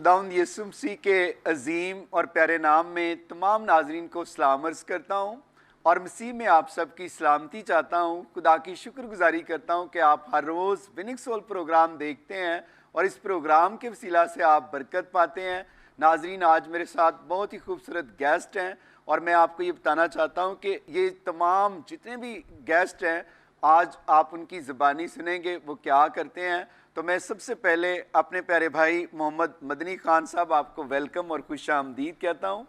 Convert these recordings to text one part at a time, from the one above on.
खुदावंद यीशु मसीह के अजीम और प्यारे नाम में तमाम नाजरीन को सलाम अर्ज़ करता हूँ और मसीह में आप सबकी सलामती चाहता हूँ। खुदा की शुक्रगुजारी करता हूँ कि आप हर रोज़ विनिंग सोल प्रोग्राम देखते हैं और इस प्रोग्राम के वसीला से आप बरकत पाते हैं। नाजरीन, आज मेरे साथ बहुत ही खूबसूरत गेस्ट हैं और मैं आपको ये बताना चाहता हूँ कि ये तमाम जितने भी गेस्ट हैं आज आप उनकी ज़बानी सुनेंगे वो क्या करते हैं। तो मैं सबसे पहले अपने प्यारे भाई मोहम्मद मदनी खान साहब आपको वेलकम और खुश आमदीद कहता हूँ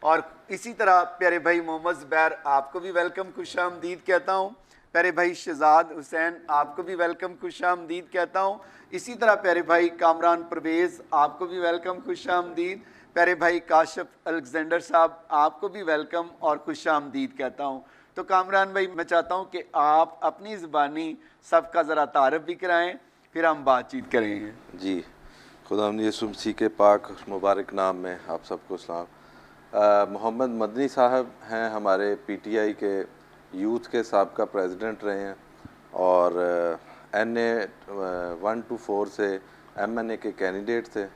और इसी तरह प्यारे भाई मोहम्मद ज़ुबैर आपको भी वेलकम खुश आमदीद कहता हूँ। प्यारे भाई शहजाद हुसैन आपको भी वेलकम खुश आमदीद कहता हूँ। इसी तरह प्यारे भाई कामरान परवेज़ आपको भी वेलकम खुश आमदीद। प्यारे भाई काशिफ अलेक्जेंडर साहब आपको भी वेलकम और खुश आमदीद कहता हूँ। तो कामरान भाई, मैं चाहता हूँ कि आप अपनी ज़बानी सबका ज़रा तारफ़ भी कराएँ, फिर हम बातचीत करेंगे। जी, खुदावंद यीशु मसीह के पाक मुबारक नाम में आप सबको सलाम। मोहम्मद मदनी साहब हैं, हमारे पीटीआई के यूथ के साबका प्रेसिडेंट रहे हैं और NA 1 to 4 से MNA के कैंडिडेट थे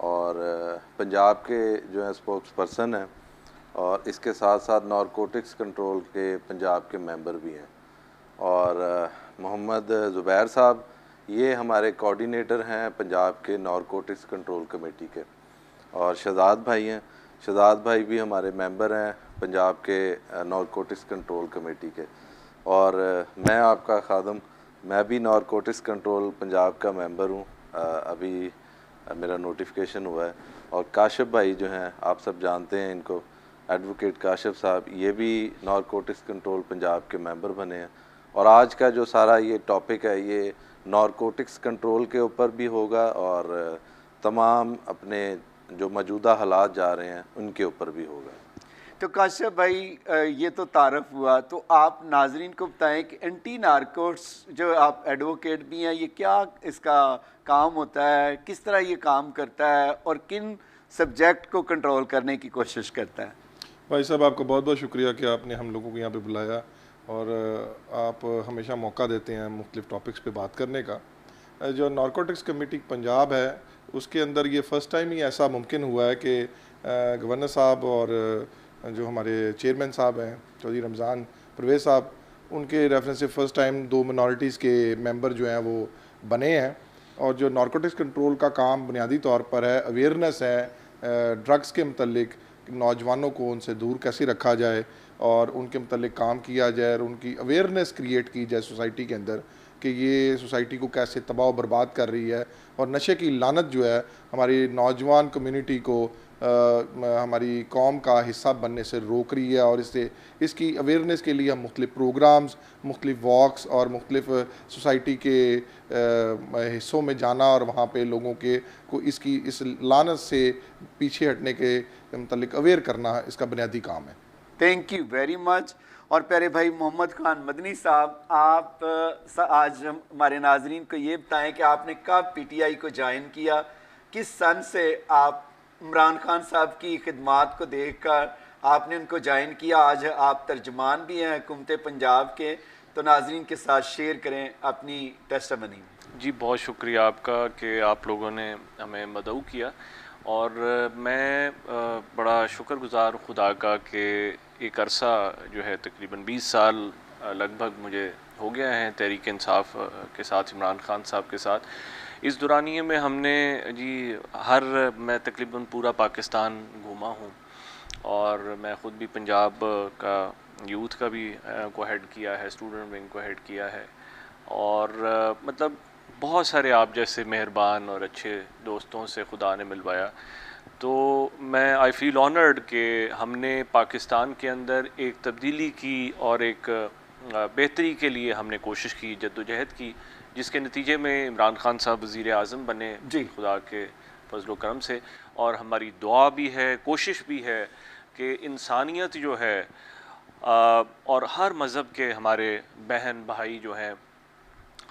और पंजाब के जो है स्पोक्स पर्सन हैं और इसके साथ साथ नारकोटिक्स कंट्रोल के पंजाब के मेंबर भी हैं। और मोहम्मद ज़ुबैर साहब ये हमारे कोऑर्डिनेटर हैं पंजाब के नारकोटिक्स कंट्रोल कमेटी के। और शहजाद भाई हैं, शहजाद भाई भी हमारे मेंबर हैं पंजाब के नारकोटिक्स कंट्रोल कमेटी के। और मैं आपका खादम, मैं भी नारकोटिक्स कंट्रोल पंजाब का मेंबर हूँ, अभी मेरा नोटिफिकेशन हुआ है। और काशिफ भाई जो हैं, आप सब जानते हैं इनको, एडवोकेट काशिफ साहब, ये भी नारकोटिक्स कंट्रोल पंजाब के मेंबर बने हैं। और आज का जो सारा ये टॉपिक है ये नारकोटिक्स कंट्रोल के ऊपर भी होगा और तमाम अपने जो मौजूदा हालात जा रहे हैं उनके ऊपर भी होगा। तो काशिफ भाई, ये तो तारफ़ हुआ, तो आप नाजरीन को बताएं कि एंटी नारकोट्स जो आप एडवोकेट भी हैं, ये क्या इसका काम होता है, किस तरह ये काम करता है और किन सब्जेक्ट को कंट्रोल करने की कोशिश करता है? भाई साहब, आपका बहुत बहुत शुक्रिया कि आपने हम लोगों को यहाँ पे बुलाया और आप हमेशा मौका देते हैं मुख्तलिफ टॉपिक्स पे बात करने का। जो नारकोटिक्स कमेटी पंजाब है उसके अंदर ये फ़र्स्ट टाइम ही ऐसा मुमकिन हुआ है कि गवर्नर साहब और जो हमारे चेयरमैन साहब हैं चौधरी रमज़ान परवेज़ साहब, उनके रेफरेंस से फ़र्स्ट टाइम 2 मिनॉरिटीज़ के मेंबर जो हैं वो बने हैं। और जो नारकोटिक्स कंट्रोल का काम बुनियादी तौर पर है, अवेयरनेस है ड्रग्स के मतलब, नौजवानों को उनसे दूर कैसे रखा जाए और उनके मतलब काम किया जाए और उनकी अवेयरनेस क्रिएट की जाए सोसाइटी के अंदर कि ये सोसाइटी को कैसे तबाह बर्बाद कर रही है और नशे की लानत जो है हमारी नौजवान कम्युनिटी को हमारी कौम का हिस्सा बनने से रोक रही है। और इससे इसकी अवेयरनेस के लिए हम मुख्तलिफ प्रोग्राम्स, मुख्तलिफ वॉक्स और मुख्तलिफ सोसाइटी के हिस्सों में जाना और वहाँ पे लोगों के को इसकी इस लानत से पीछे हटने के मतलब अवेयर करना इसका बुनियादी काम है। Thank you very much. और प्यारे भाई मोहम्मद खान मदनी साहब, आप आज हमारे नाजरीन को ये बताएं कि आपने कब पीटीआई को ज्वाइन किया, किस सन से आप इमरान खान साहब की खिदमात को देखकर आपने उनको ज्वाइन किया। आज आप तर्जमान भी हैं हुकूमत पंजाब के, तो नाजरीन के साथ शेयर करें अपनी टेस्टिमनी। जी, बहुत शुक्रिया आपका कि आप लोगों ने हमें मदऊ किया और मैं बड़ा शुक्रगुज़ार खुदा का कि एक अरसा जो है तकरीबन 20 साल लगभग मुझे हो गया है तहरीक इंसाफ के साथ, इमरान खान साहब के साथ। इस दौरानिए में हमने मैं तकरीबन पूरा पाकिस्तान घूमा हूँ और मैं ख़ुद भी पंजाब का यूथ का भी को हेड किया है, स्टूडेंट विंग को हेड किया है और मतलब बहुत सारे आप जैसे मेहरबान और अच्छे दोस्तों से खुदा ने मिलवाया। तो मैं आई फील ऑनर्ड कि हमने पाकिस्तान के अंदर एक तब्दीली की और एक बेहतरी के लिए हमने कोशिश की, जद्दोजहद की, जिसके नतीजे में इमरान खान साहब वज़ीर आज़म बने जी खुदा के फजल करम से। और हमारी दुआ भी है, कोशिश भी है कि इंसानियत जो है और हर मज़हब के हमारे बहन भाई जो हैं,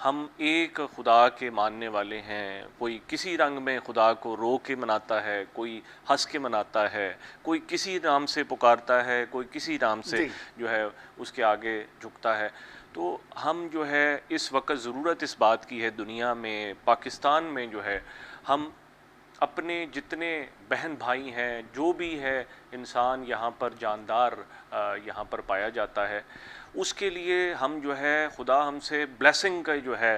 हम एक खुदा के मानने वाले हैं। कोई किसी रंग में खुदा को रो के मनाता है, कोई हंस के मनाता है, कोई किसी नाम से पुकारता है, कोई किसी नाम से जो है उसके आगे झुकता है। तो हम जो है इस वक्त ज़रूरत इस बात की है दुनिया में, पाकिस्तान में जो है हम अपने जितने बहन भाई हैं, जो भी है इंसान यहाँ पर जानदार यहाँ पर पाया जाता है, उसके लिए हम जो है खुदा हमसे ब्लेसिंग का जो है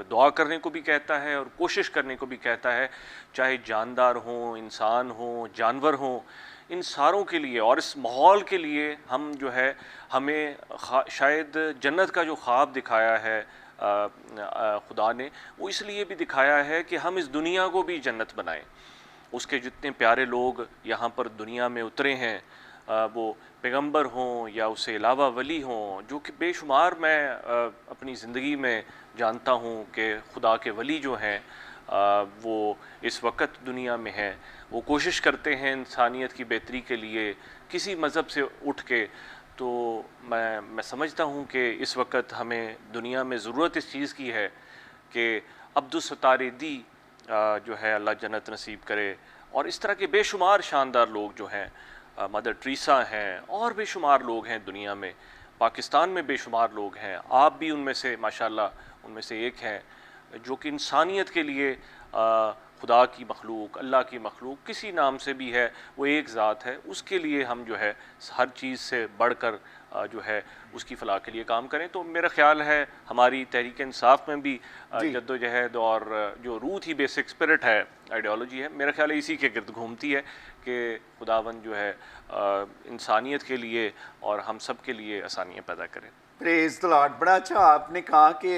दुआ करने को भी कहता है और कोशिश करने को भी कहता है, चाहे जानदार हों, इंसान हों, जानवर हों, इन सारों के लिए और इस माहौल के लिए हम जो है हमें शायद जन्नत का जो ख्वाब दिखाया है खुदा ने, वो इसलिए भी दिखाया है कि हम इस दुनिया को भी जन्नत बनाएं। उसके जितने प्यारे लोग यहाँ पर दुनिया में उतरे हैं, वो पैगंबर हों या उससे अलावा वली हों, जो कि बेशुमार मैं अपनी ज़िंदगी में जानता हूँ कि खुदा के वली जो हैं वो इस वक्त दुनिया में हैं, वो कोशिश करते हैं इंसानियत की बेहतरी के लिए किसी मज़हब से उठ के। तो मैं समझता हूँ कि इस वक्त हमें दुनिया में ज़रूरत इस चीज़ की है कि अब्दुस सत्तार दी जो है अल्लाह जन्नत नसीब करे, और इस तरह के बेशुमार शानदार लोग जो हैं, मदर टेरेसा हैं और बेशुमार लोग हैं दुनिया में, पाकिस्तान में बेशुमार लोग हैं, आप भी उनमें से माशाल्लाह उनमें से एक हैं, जो कि इंसानियत के लिए खुदा की मखलूक, अल्लाह की मखलूक किसी नाम से भी है, वो एक ज़ात है, उसके लिए हम जो है हर चीज़ से बढ़कर जो है उसकी फ़लाह के लिए काम करें। तो मेरा ख़्याल है हमारी तहरीक इंसाफ में भी जद्दोजहद और जो रूह थी, बेसिक स्पिरिट है, आइडियोलॉजी है, मेरा ख्याल है इसी के गिर्द घूमती है कि खुदावन जो है इंसानियत के लिए और हम सब के लिए आसानियाँ पैदा करें। Praise the Lord. बड़ा अच्छा आपने कहा कि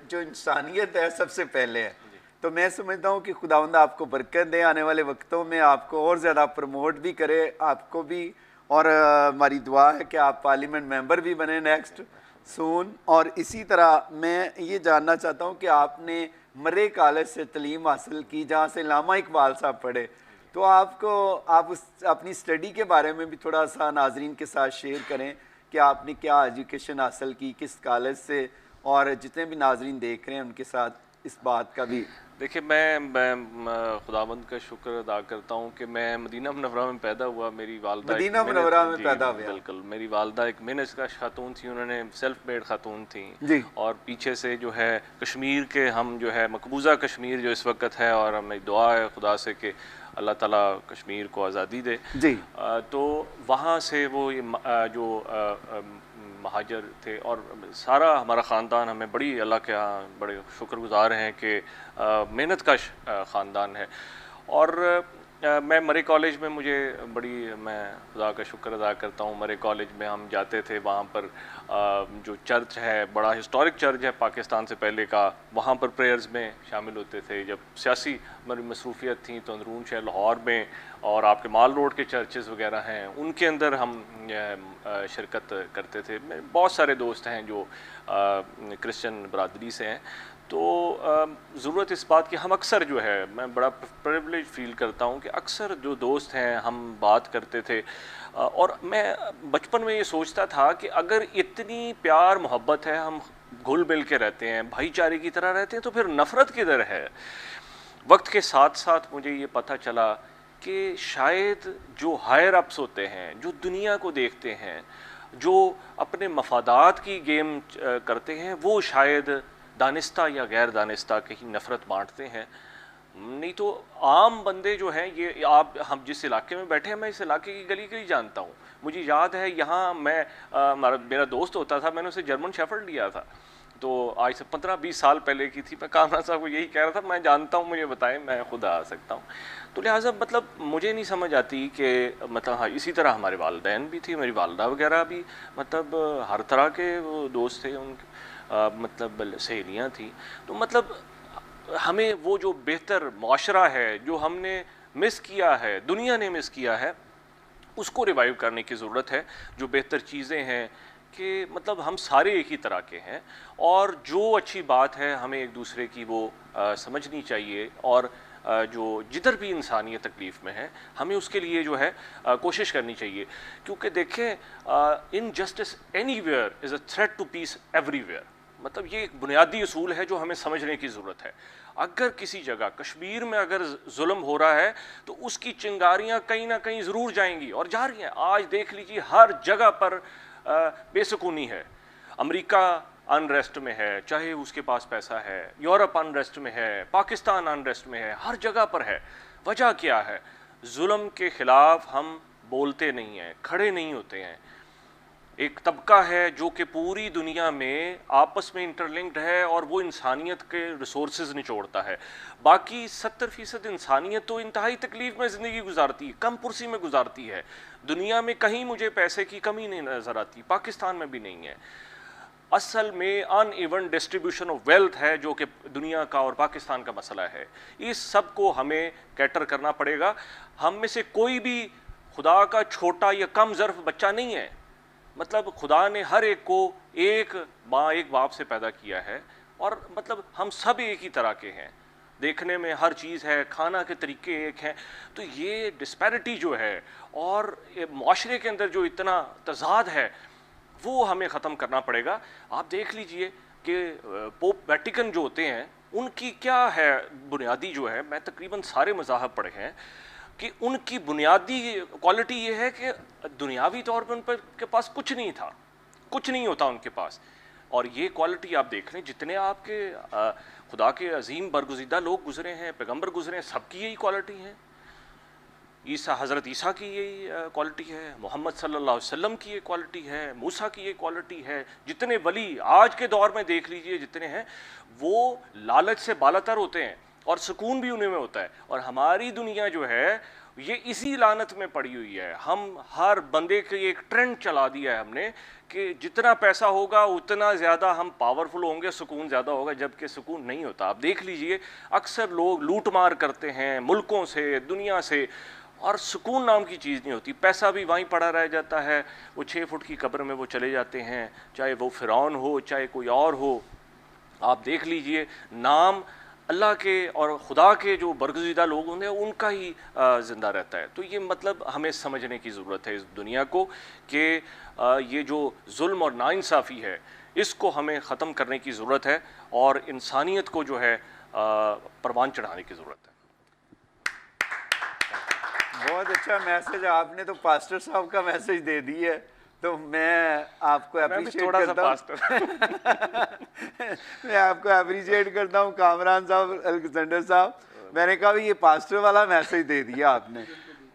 जो इंसानियत है सबसे पहले है, तो मैं समझता हूँ कि खुदावंद आपको बरकत दे, आने वाले वक्तों में आपको और ज़्यादा प्रमोट भी करे, आपको भी, और हमारी दुआ है कि आप पार्लियामेंट मेंबर भी बने नेक्स्ट सून। और इसी तरह मैं ये जानना चाहता हूँ कि आपने मरे कॉलेज से तालीम हासिल की जहाँ से अल्लामा इकबाल साहब पढ़े, तो आप उस अपनी स्टडी के बारे में भी थोड़ा सा नाजरीन के साथ शेयर करें कि आपने क्या एजुकेशन हासिल की, किस कॉलेज से, और जितने भी नाजरीन देख रहे हैं उनके साथ इस बात का भी। देखिए, मैं खुदावंद का शुक्र अदा करता हूँ कि मैं मदीना मुनव्वरा में पैदा हुआ। मेरी वालदा मदीना मुनव्वरा में पैदा हुआ। बिल्कुल, मेरी वालदा एक मेहनत का खातून थी, उन्होंने सेल्फ मेड खातून थी जी। और पीछे से जो है कश्मीर के, हम जो है मकबूजा कश्मीर जो इस वक्त है, और हमें दुआ है खुदा से कि अल्लाह ताला कश्मीर को आज़ादी दे जी। तो वहाँ से वो जो महाजर थे, और सारा हमारा ख़ानदान, हमें बड़ी अल्लाह के यहाँ बड़े शुक्रगुज़ार हैं कि मेहनत का ख़ानदान है। और मैं मरे कॉलेज में मैं खुदा का शुक्र अदा करता हूँ, मरे कॉलेज में हम जाते थे, वहाँ पर जो चर्च है, बड़ा हिस्टोरिक चर्च है पाकिस्तान से पहले का, वहाँ पर प्रेयर्स में शामिल होते थे। जब सियासी हमारी मसरूफियत थी तो अंदरून शहर लाहौर में और आपके माल रोड के चर्चेज़ वगैरह हैं, उनके अंदर हम शिरकत करते थे। बहुत सारे दोस्त हैं जो क्रिश्चियन बरादरी से हैं, तो ज़रूरत इस बात की, हम अक्सर जो है, मैं बड़ा प्रिविलेज फील करता हूँ कि अक्सर जो दोस्त हैं हम बात करते थे, और मैं बचपन में ये सोचता था कि अगर इतनी प्यार मोहब्बत है, हम घुल मिल के रहते हैं, भाईचारे की तरह रहते हैं, तो फिर नफ़रत किधर है। वक्त के साथ साथ मुझे ये पता चला कि शायद जो हायर अप्स होते हैं, जो दुनिया को देखते हैं, जो अपने मफादात की गेम करते हैं, वो शायद दानिस्ता या गैर दानिस्ता कहीं नफ़रत बांटते हैं। नहीं तो आम बंदे जो हैं, ये हम जिस इलाके में बैठे हैं, मैं इस इलाके की गली गली जानता हूँ। मुझे याद है यहाँ मेरा दोस्त होता था, मैंने उसे जर्मन शेफर्ड लिया था, तो आज से 15-20 साल पहले की थी। मैं कामरान साहब को यही कह रहा था, मैं जानता हूँ, मुझे बताएं, मैं खुद आ सकता हूँ। तो लिहाजा मतलब मुझे नहीं समझ आती कि मतलब हाँ, इसी तरह हमारे वालिदैन भी थी, मेरी वालदा वगैरह भी, मतलब हर तरह के वो दोस्त थे, उनके मतलब सहेलियाँ थी। तो मतलब हमें वो जो बेहतर माशरा है, जो हमने मिस किया है, दुनिया ने मिस किया है, उसको रिवाइव करने की ज़रूरत है। जो बेहतर चीज़ें हैं कि मतलब हम सारे एक ही तरह के हैं, और जो अच्छी बात है हमें एक दूसरे की वो समझनी चाहिए, और जो जिधर भी इंसानियत तकलीफ़ में है, हमें उसके लिए जो है कोशिश करनी चाहिए। क्योंकि देखें, injustice anywhere is a threat to peace everywhere. मतलब ये एक बुनियादी उसूल है जो हमें समझने की ज़रूरत है। अगर किसी जगह, कश्मीर में अगर जुल्म हो रहा है, तो उसकी चिंगारियाँ कहीं ना कहीं ज़रूर जाएंगी, और जा रही हैं। आज देख लीजिए, हर जगह पर बेसुकूनी है। अमेरिका अनरेस्ट में है, चाहे उसके पास पैसा है, यूरोप अनरेस्ट में है, पाकिस्तान अनरेस्ट में है, हर जगह पर है। वजह क्या है? जुल्म के खिलाफ हम बोलते नहीं हैं, खड़े नहीं होते हैं। एक तबका है जो कि पूरी दुनिया में आपस में इंटरलिंक्ड है और वो इंसानियत के रिसोर्सेज निचोड़ता है। बाकी 70% इंसानियत तो इंतहाई तकलीफ में ज़िंदगी गुजारती है, कम पुरसी में गुजारती है। दुनिया में कहीं मुझे पैसे की कमी नहीं नज़र आती, पाकिस्तान में भी नहीं है। असल में अनइवन डिस्ट्रीब्यूशन ऑफ वेल्थ है जो कि दुनिया का और पाकिस्तान का मसला है। इस सब को हमें कैटर करना पड़ेगा। हम में से कोई भी खुदा का छोटा या कम ज़र्फ बच्चा नहीं है। मतलब खुदा ने हर एक को एक माँ एक बाप से पैदा किया है और मतलब हम सब एक ही तरह के हैं, देखने में हर चीज़ है, खाना के तरीके एक हैं। तो ये डिस्पैरिटी जो है और माशरे के अंदर जो इतना तजाद है वो हमें ख़त्म करना पड़ेगा। आप देख लीजिए कि पोप वेटिकन जो होते हैं उनकी क्या है बुनियादी जो है, मैं तकरीबन सारे मज़ाहब पढ़े हैं कि उनकी बुनियादी क्वालिटी ये है कि दुनियावी तौर पर उन पर के पास कुछ नहीं था, कुछ नहीं होता उनके पास। और ये क्वालिटी आप देख रहे हैं, जितने आपके खुदा के अजीम बरगुज़ीदा लोग गुजरे हैं, पैगंबर गुजरे हैं, सबकी यही क्वालिटी है। हज़रत ईसा की यही क्वालिटी है, मोहम्मद सल्लल्लाहु अलैहि वसल्लम की ये क्वालिटी है, मूसा की ये क्वालिटी है। जितने वली आज के दौर में देख लीजिए जितने हैं, वो लालच से बालातर होते हैं और सुकून भी उन्हीं में होता है। और हमारी दुनिया जो है ये इसी लानत में पड़ी हुई है। हम हर बंदे के एक ट्रेंड चला दिया है हमने कि जितना पैसा होगा उतना ज़्यादा हम पावरफुल होंगे, सुकून ज़्यादा होगा, जबकि सुकून नहीं होता। आप देख लीजिए अक्सर लोग लूट मार करते हैं मुल्कों से, दुनिया से, और सुकून नाम की चीज़ नहीं होती। पैसा भी वहीं पड़ा रह जाता है, वो 6 फुट की कब्र में वो चले जाते हैं, चाहे वो फ़िरौन हो चाहे कोई और हो। आप देख लीजिए नाम अल्लाह के और खुदा के जो बरगुज़ीदा लोग होंगे उनका ही ज़िंदा रहता है। तो ये मतलब हमें समझने की ज़रूरत है इस दुनिया को कि ये जो जुल्म और नाइंसाफ़ी है इसको हमें ख़त्म करने की ज़रूरत है और इंसानियत को जो है परवान चढ़ाने की ज़रूरत है। बहुत अच्छा मैसेज, आपने तो पास्टर साहब का मैसेज दे दी है, तो मैं आपको अप्रिशिएट करता हूँ। मैं आपको अप्रिशिएट करता हूँ कामरान साहब, अलेक्जेंडर साहब। मैंने कहा भी ये पास्टर वाला मैसेज दे दिया आपने।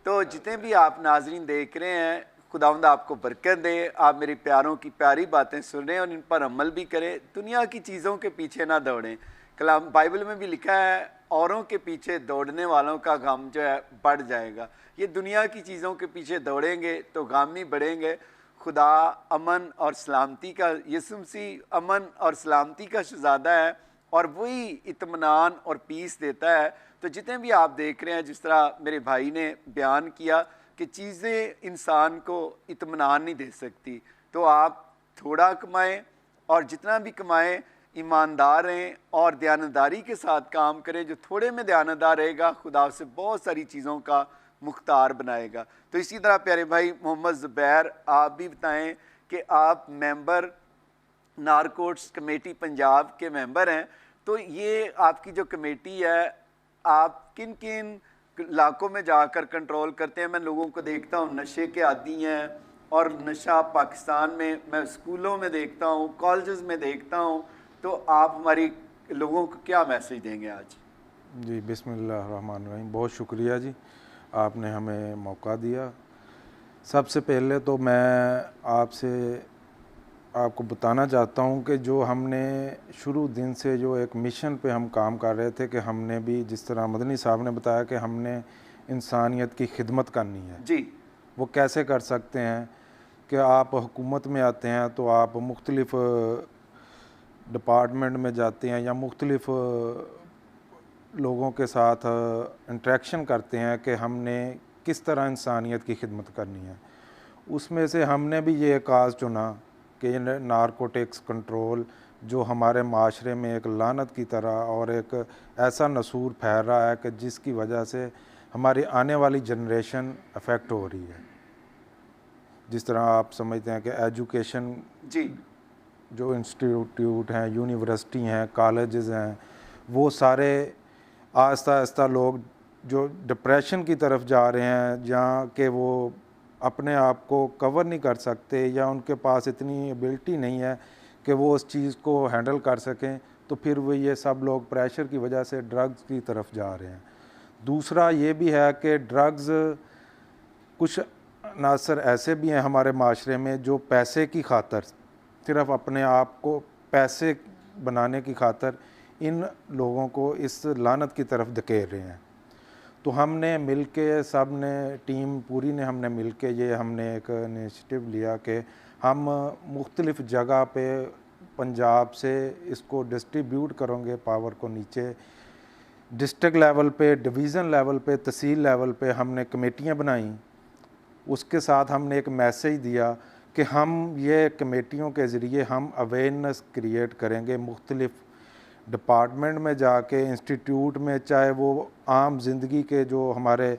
तो जितने भी आप नाजरीन देख रहे हैं, खुदावंद आपको बरकत दे, आप मेरे प्यारों की प्यारी बातें सुनें और इन पर अमल भी करें। दुनिया की चीज़ों के पीछे ना दौड़ें। कलाम बाइबल में भी लिखा है औरों के पीछे दौड़ने वालों का गम जो है बढ़ जाएगा। ये दुनिया की चीज़ों के पीछे दौड़ेंगे तो गम ही बढ़ेंगे। खुदा अमन और सलामती का, यीशु मसीह अमन और सलामती का शहज़ादा है और वही इत्मीनान और पीस देता है। तो जितने भी आप देख रहे हैं, जिस तरह मेरे भाई ने बयान किया कि चीज़ें इंसान को इत्मीनान नहीं दे सकती, तो आप थोड़ा कमाएं और जितना भी कमाएं ईमानदार रहें और दयानतदारी के साथ काम करें। जो थोड़े में दयानतदार रहेगा खुदा से बहुत सारी चीज़ों का मुख्तार बनाएगा। तो इसी तरह प्यारे भाई मोहम्मद ज़ुबैर, आप भी बताएं कि आप मेंबर नारकोटिक्स कमेटी पंजाब के मेंबर हैं। तो ये आपकी जो कमेटी है, आप किन किन इलाकों में जाकर कंट्रोल करते हैं? मैं लोगों को देखता हूँ नशे के आदी हैं और नशा पाकिस्तान में मैं स्कूलों में देखता हूँ, कॉलेजेस में देखता हूँ। तो आप हमारी लोगों को क्या मैसेज देंगे आज? जी बिस्मिल्लाहिर्रहमानिर्रहीम, बहुत शुक्रिया जी, आपने हमें मौका दिया। सबसे पहले तो मैं आपको बताना चाहता हूं कि जो हमने शुरू दिन से जो एक मिशन पे हम काम कर रहे थे कि हमने भी, जिस तरह मदनी साहब ने बताया कि हमने इंसानियत की खिदमत करनी है जी, वो कैसे कर सकते हैं कि आप हुकूमत में आते हैं तो आप मुख्तलिफ़ डिपार्टमेंट में जाते हैं या मुख्तलिफ़ लोगों के साथ इंटरेक्शन करते हैं कि हमने किस तरह इंसानियत की खिदमत करनी है। उसमें से हमने भी ये काज चुना कि नारकोटिक्स कंट्रोल जो हमारे माशरे में एक लानत की तरह और एक ऐसा नसूर फैल रहा है कि जिसकी वजह से हमारी आने वाली जनरेशन अफेक्ट हो रही है। जिस तरह आप समझते हैं कि एजुकेशन जी, जो इंस्टीट्यूट हैं, यूनिवर्सिटी हैं, कॉलेजेस हैं, वो सारे आहिस्ता आहिस्ता लोग जो डिप्रेशन की तरफ जा रहे हैं, जहाँ के वो अपने आप को कवर नहीं कर सकते या उनके पास इतनी एबिलिटी नहीं है कि वो उस चीज़ को हैंडल कर सकें, तो फिर वो ये सब लोग प्रेशर की वजह से ड्रग्स की तरफ जा रहे हैं। दूसरा ये भी है कि ड्रग्स कुछ अनासर ऐसे भी हैं हमारे माशरे में जो पैसे की खातर, सिर्फ अपने आप को पैसे बनाने की खातर इन लोगों को इस लानत की तरफ धकेल रहे हैं। तो हमने मिल के, सब ने, टीम पूरी ने, हमने मिल के हमने एक इनिशिएटिव लिया कि हम मुख्तलिफ़ जगह पे पंजाब से इसको डिस्ट्रीब्यूट करेंगे पावर को नीचे, डिस्ट्रिक्ट लेवल पे, डिवीज़न लेवल पे, तहसील लेवल पे हमने कमेटियाँ बनाई। उसके साथ हमने एक मैसेज दिया कि हम ये कमेटियों के ज़रिए हम अवेयरनेस क्रिएट करेंगे मुख्तलिफ़ डिपार्टमेंट में जाके, इंस्टीट्यूट में, चाहे वो आम ज़िंदगी के जो हमारे,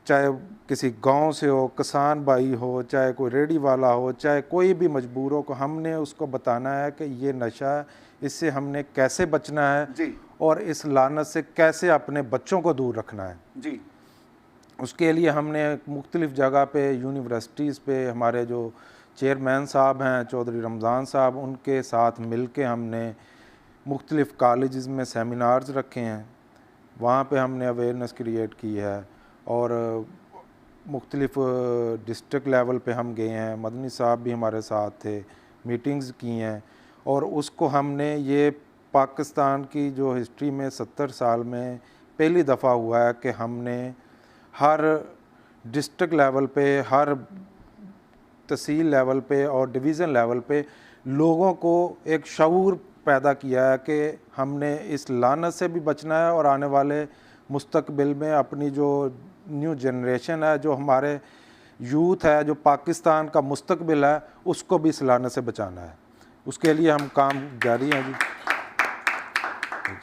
चाहे किसी गांव से हो, किसान भाई हो, चाहे कोई रेडी वाला हो, चाहे कोई भी मजबूर हो, को हमने उसको बताना है कि ये नशा है, इससे हमने कैसे बचना है जी। और इस लानत से कैसे अपने बच्चों को दूर रखना है जी। उसके लिए हमने मुख्तलिफ़ जगह पे, यूनिवर्सिटीज़ पे, हमारे जो चेयरमैन साहब हैं चौधरी रमज़ान साहब, उनके साथ मिल के हमने मुख्तलिफ़ कॉलेज़ में सेमिनार्स रखे हैं, वहाँ पे हमने अवेयरनेस क्रिएट की है। और मुख्तलिफ़ डिस्ट्रिक्ट लेवल पे हम गए हैं, मदनी साहब भी हमारे साथ थे, मीटिंग्स की हैं। और उसको हमने, ये पाकिस्तान की जो हिस्ट्री में 70 साल में पहली दफ़ा हुआ है कि हमने हर डिस्ट्रिक्ट लेवल पे, हर तहसील लेवल पे और डिवीज़न लेवल पे लोगों को एक शऊर पैदा किया है कि हमने इस लानत से भी बचना है और आने वाले मुस्तकबिल में अपनी जो न्यू जनरेशन है, जो हमारे यूथ है, जो पाकिस्तान का मुस्तकबिल है, उसको भी इस लानत से बचाना है। उसके लिए हम काम जारी हैं जी।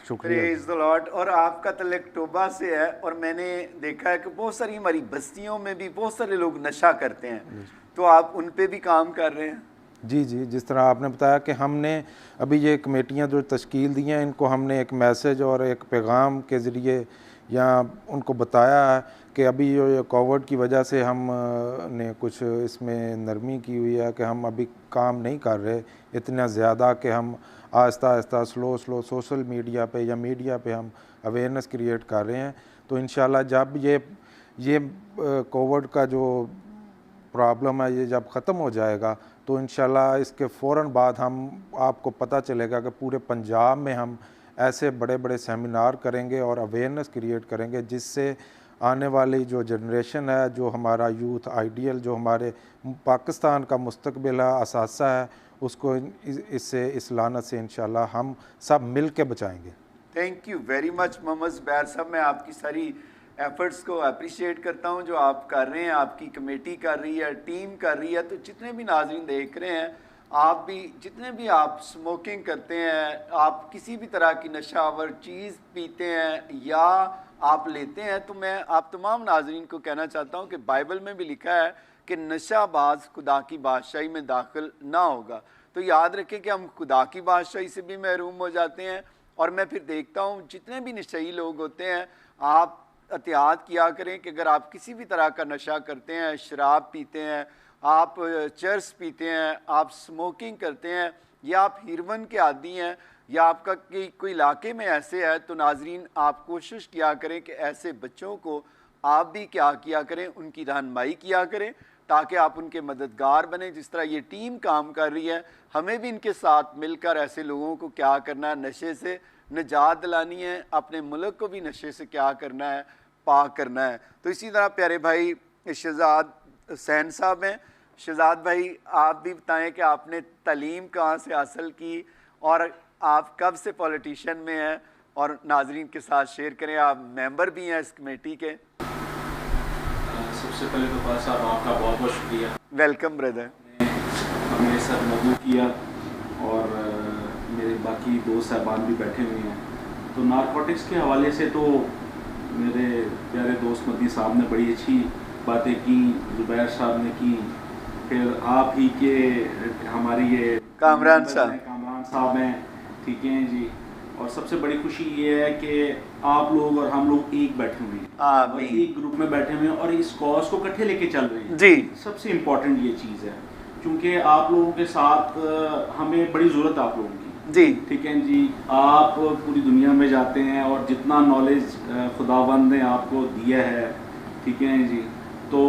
शुक्रिया। Praise the Lord. और आपका तल्लुक तौबा से है, और मैंने देखा है कि बहुत सारी हमारी बस्तियों में भी बहुत सारे लोग नशा करते हैं, तो आप उन पे भी काम कर रहे हैं? जी जी, जिस तरह आपने बताया कि हमने अभी ये कमेटियां जो तश्कील दी हैं, इनको हमने एक मैसेज और एक पैगाम के ज़रिए यहाँ उनको बताया है कि अभी ये कोविड की वजह से हम ने कुछ इसमें नरमी की हुई है कि हम अभी काम नहीं कर रहे इतना ज़्यादा, कि हम Aahista Aahista slow social media पे या मीडिया पे हम अवेयरनेस क्रिएट कर रहे हैं। तो इंशाल्लाह जब ये कोविड का जो प्रॉब्लम है ये जब ख़त्म हो जाएगा, तो इंशाल्लाह इसके फ़ौरन बाद हम, आपको पता चलेगा कि पूरे पंजाब में हम ऐसे बड़े बड़े सेमिनार करेंगे और अवेयरनेस क्रिएट करेंगे, जिससे आने वाली जो जनरेशन है, जो हमारा यूथ आइडियल, जो हमारे पाकिस्तान का मुस्तकबिल है, असासा है, उसको इससे, इस लानत से इंशाल्लाह हम सब मिल के बचाएँगे। Thank you very much Mohammed Zubair साहब। मैं आपकी सारी एफ़र्ट्स को अप्रिशिएट करता हूं जो आप कर रहे हैं, आपकी कमेटी कर रही है, टीम कर रही है। तो जितने भी नाज़रीन देख रहे हैं, आप भी, जितने भी आप स्मोकिंग करते हैं, आप किसी भी तरह की नशावर चीज़ पीते हैं या आप लेते हैं, तो मैं आप तमाम नाज़रीन को कहना चाहता हूं कि बाइबल में भी लिखा है कि नशाबाज खुदा की बादशाही में दाखिल ना होगा। तो याद रखें कि हम खुदा की बादशाही से भी महरूम हो जाते हैं। और मैं फिर देखता हूँ जितने भी नशई लोग होते हैं, आप एहतियात किया करें कि अगर आप किसी भी तरह का नशा करते हैं, शराब पीते हैं, आप चरस पीते हैं, आप स्मोकिंग करते हैं, या आप हीरोइन के आदी हैं, या आपका कोई इलाके में ऐसे है, तो नाजरीन आप कोशिश किया करें कि ऐसे बच्चों को आप भी क्या किया करें, उनकी रहनुमाई किया करें, ताकि आप उनके मददगार बने। जिस तरह ये टीम काम कर रही है, हमें भी इनके साथ मिलकर ऐसे लोगों को क्या करना है, नशे से निजात दिलानी है, अपने मुल्क को भी नशे से क्या करना है, पाक करना है। तो इसी तरह प्यारे भाई शहजाद हुसैन साहब हैं। शहजाद भाई, आप भी बताएं कि आपने तालीम कहाँ से हासिल की और आप कब से पॉलिटिशियन में हैं, और नाजरीन के साथ शेयर करें। आप मेंबर भी हैं इस कमेटी के। सबसे पहले तो साहब आपका बहुत बहुत शुक्रिया। Welcome brother. मेरे साथ मदद किया और मेरे बाकी दोस्त साहबान भी बैठे हुए हैं। तो नारकोटिक्स के हवाले से तो मेरे प्यारे दोस्त मदनी साहब ने बड़ी अच्छी बातें की, ज़ुबैर साहब ने की, फिर आप ही के हमारी ये कामरान साहब हैं, ठीक हैं जी। और सबसे बड़ी खुशी ये है कि आप लोग और हम लोग एक बैठे हुए हैं और एक ग्रुप में बैठे हुए हैं और इस कॉज को इकट्ठे लेके चल रहे हैं जी। सबसे इम्पोर्टेंट ये चीज़ है। क्योंकि आप लोगों के साथ हमें बड़ी ज़रूरत है आप लोगों की। जी ठीक है जी, आप पूरी दुनिया में जाते हैं और जितना नॉलेज खुदावंद ने आपको दिया है, ठीक है जी, तो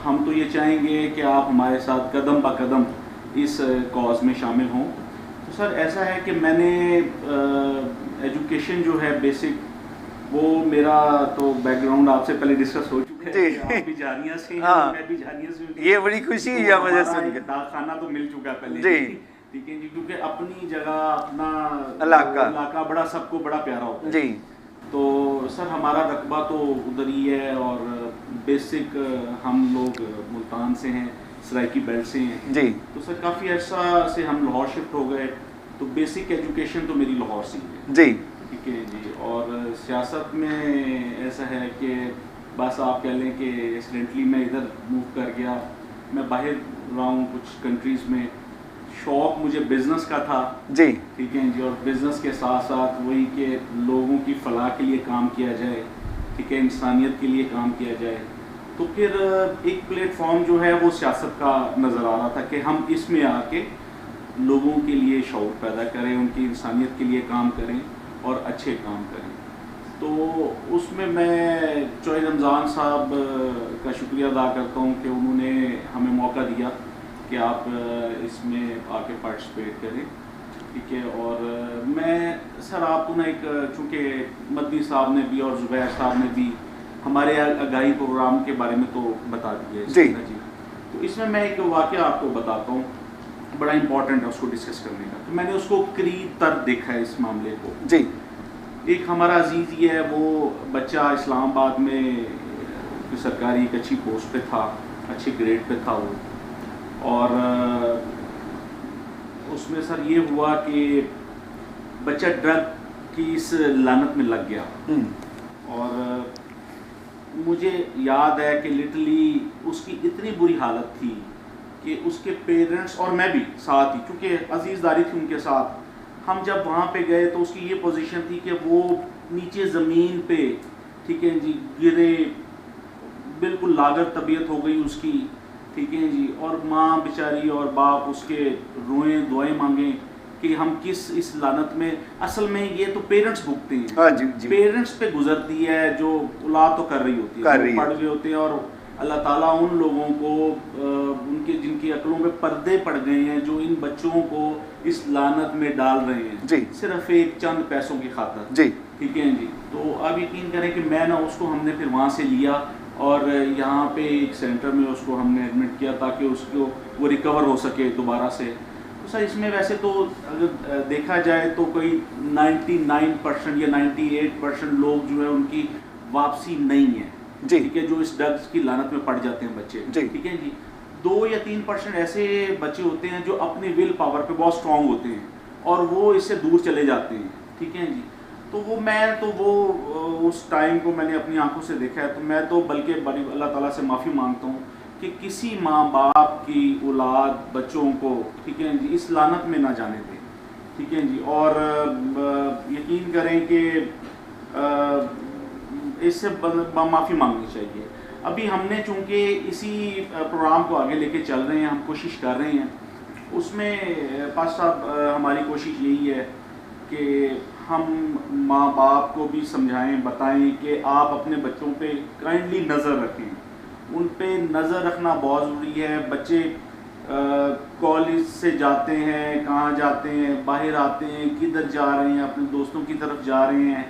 हम तो ये चाहेंगे कि आप हमारे साथ कदम ब कदम इस कॉज में शामिल हों। तो सर ऐसा है कि मैंने एजुकेशन जो है बेसिक, वो मेरा तो बैकग्राउंड आपसे पहले डिस्कस हो चुका है जी। कि आप भी जानिया से हैं, हाँ। मैं भी जानिया से हूँ। ये बड़ी खुशी हुई है मुझे हमारा सुनकर। एक डाकखाना तो मिल चुका है पहले जी। ठीक है जी, क्योंकि अपनी जगह अपना इलाका बड़ा सबको बड़ा प्यारा होता है जी। तो सर हमारा रकबा तो उधर ही है और बेसिक हम लोग मुल्तान से हैं, सराइकी बेल्ट से हैं जी तो सर काफ़ी अर्सा से हम लाहौर शिफ्ट हो गए, तो बेसिक एजुकेशन तो मेरी लाहौर से ही है। जी ठीक है जी, और सियासत में ऐसा है कि बस आप कह लें कि एक्सीडेंटली मैं इधर मूव कर गया, मैं बाहर रहा हूँ कुछ कंट्रीज़ में। शौक़ मुझे बिज़नेस का था जी ठीक है जी, और बिज़नेस के साथ साथ वही कि लोगों की फलाह के लिए काम किया जाए, ठीक है, इंसानियत के लिए काम किया जाए। तो फिर एक प्लेटफॉर्म जो है वो सियासत का नज़र आ रहा था कि हम इसमें आके लोगों के लिए शौक़ पैदा करें, उनकी इंसानियत के लिए काम करें और अच्छे काम करें। तो उसमें मैं चौधरी रमज़ान साहब का शुक्रिया अदा करता हूँ कि उन्होंने हमें मौका दिया कि आप इसमें आके पार्टिसिपेट करें, ठीक है। और मैं सर आपको ना एक, चूँकि मदनी साहब ने भी और ज़ुबैर साहब ने भी हमारे आगाही प्रोग्राम के बारे में तो बता दिया है जी, तो इसमें मैं एक वाक़या आपको बताता हूँ, बड़ा इंपॉर्टेंट है उसको डिस्कस करने का। तो मैंने उसको करीब तर देखा है इस मामले को जी। एक हमारा अजीज़ ये है, वो बच्चा इस्लामाबाद में सरकारी एक अच्छी पोस्ट पे था, अच्छे ग्रेड पे था वो, और उसमें सर ये हुआ कि बच्चा ड्रग की इस लानत में लग गया। और मुझे याद है कि लिटरली उसकी इतनी बुरी हालत थी कि उसके पेरेंट्स और मैं भी साथ ही, क्योंकि अजीज़दारी थी उनके साथ, हम जब वहाँ पे गए तो उसकी ये पोजीशन थी कि वो नीचे ज़मीन पे, ठीक है जी, गिरे, बिल्कुल लागत तबीयत हो गई उसकी, ठीक है जी, और माँ बेचारी और बाप उसके रोएं दुआएं मांगें कि हम किस इस लानत में, असल में ये तो पेरेंट्स भुगते हैं। हाँ जी जी। पेरेंट्स पे गुजरती है जो औलाद तो कर रही होती है, पढ़ रहे होते हैं, और अल्लाह ताला उन लोगों को उनके जिनकी अक्लों पे पर्दे पड़ गए हैं, जो इन बच्चों को इस लानत में डाल रहे हैं जी, सिर्फ एक चंद पैसों की खातिर जी, ठीक है जी। तो अब यकीन करें कि मैं ना उसको हमने फिर वहाँ से लिया और यहाँ पे एक सेंटर में उसको हमने एडमिट किया ताकि उसको वो रिकवर हो सके दोबारा से। तो सर इसमें वैसे तो अगर देखा जाए तो कोई 99% या 98% लोग जो है उनकी वापसी नहीं है जी, ठीक है, जो इस ड्रग्स की लानत में पड़ जाते हैं बच्चे, ठीक है जी। 2 या 3% ऐसे बच्चे होते हैं जो अपने विल पावर पे बहुत स्ट्रांग होते हैं और वो इससे दूर चले जाते हैं, ठीक है जी। तो वो उस टाइम को मैंने अपनी आंखों से देखा है, तो मैं तो बल्कि बड़ी अल्लाह ताला से माफ़ी मांगता हूँ कि किसी माँ बाप की औलाद बच्चों को, ठीक है जी, इस लानत में ना जाने दें, ठीक है जी। और यकीन करें कि इससे माफ़ी मांगनी चाहिए। अभी हमने चूँकि इसी प्रोग्राम को आगे लेके चल रहे हैं, हम कोशिश कर रहे हैं, उसमें पास साहब हमारी कोशिश यही है कि हम माँ बाप को भी समझाएं, बताएं कि आप अपने बच्चों पे काइंडली नज़र रखें, उन पे नज़र रखना बहुत ज़रूरी है। बच्चे कॉलेज से जाते हैं, कहाँ जाते हैं, बाहर आते हैं, किधर जा रहे हैं, अपने दोस्तों की तरफ जा रहे हैं,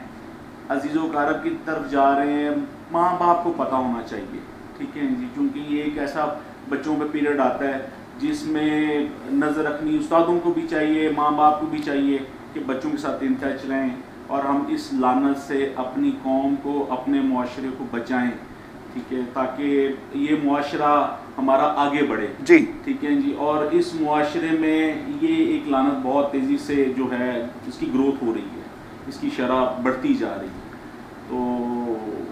अजीज़ों कारब की तरफ जा रहे हैं, माँ बाप को पता होना चाहिए, ठीक है जी। क्योंकि ये एक ऐसा बच्चों पे पीरियड आता है जिसमें नज़र रखनी उस्तादों को भी चाहिए, माँ बाप को भी चाहिए कि बच्चों के साथ इन टच रहें और हम इस लानत से अपनी कौम को, अपने मुआशरे को बचाएं, ठीक है, ताकि ये मुआशरा हमारा आगे बढ़े जी, ठीक है जी। और इस मुआशरे में ये एक लानत बहुत तेज़ी से जो है इसकी ग्रोथ हो रही है, इसकी शरह बढ़ती जा रही है। तो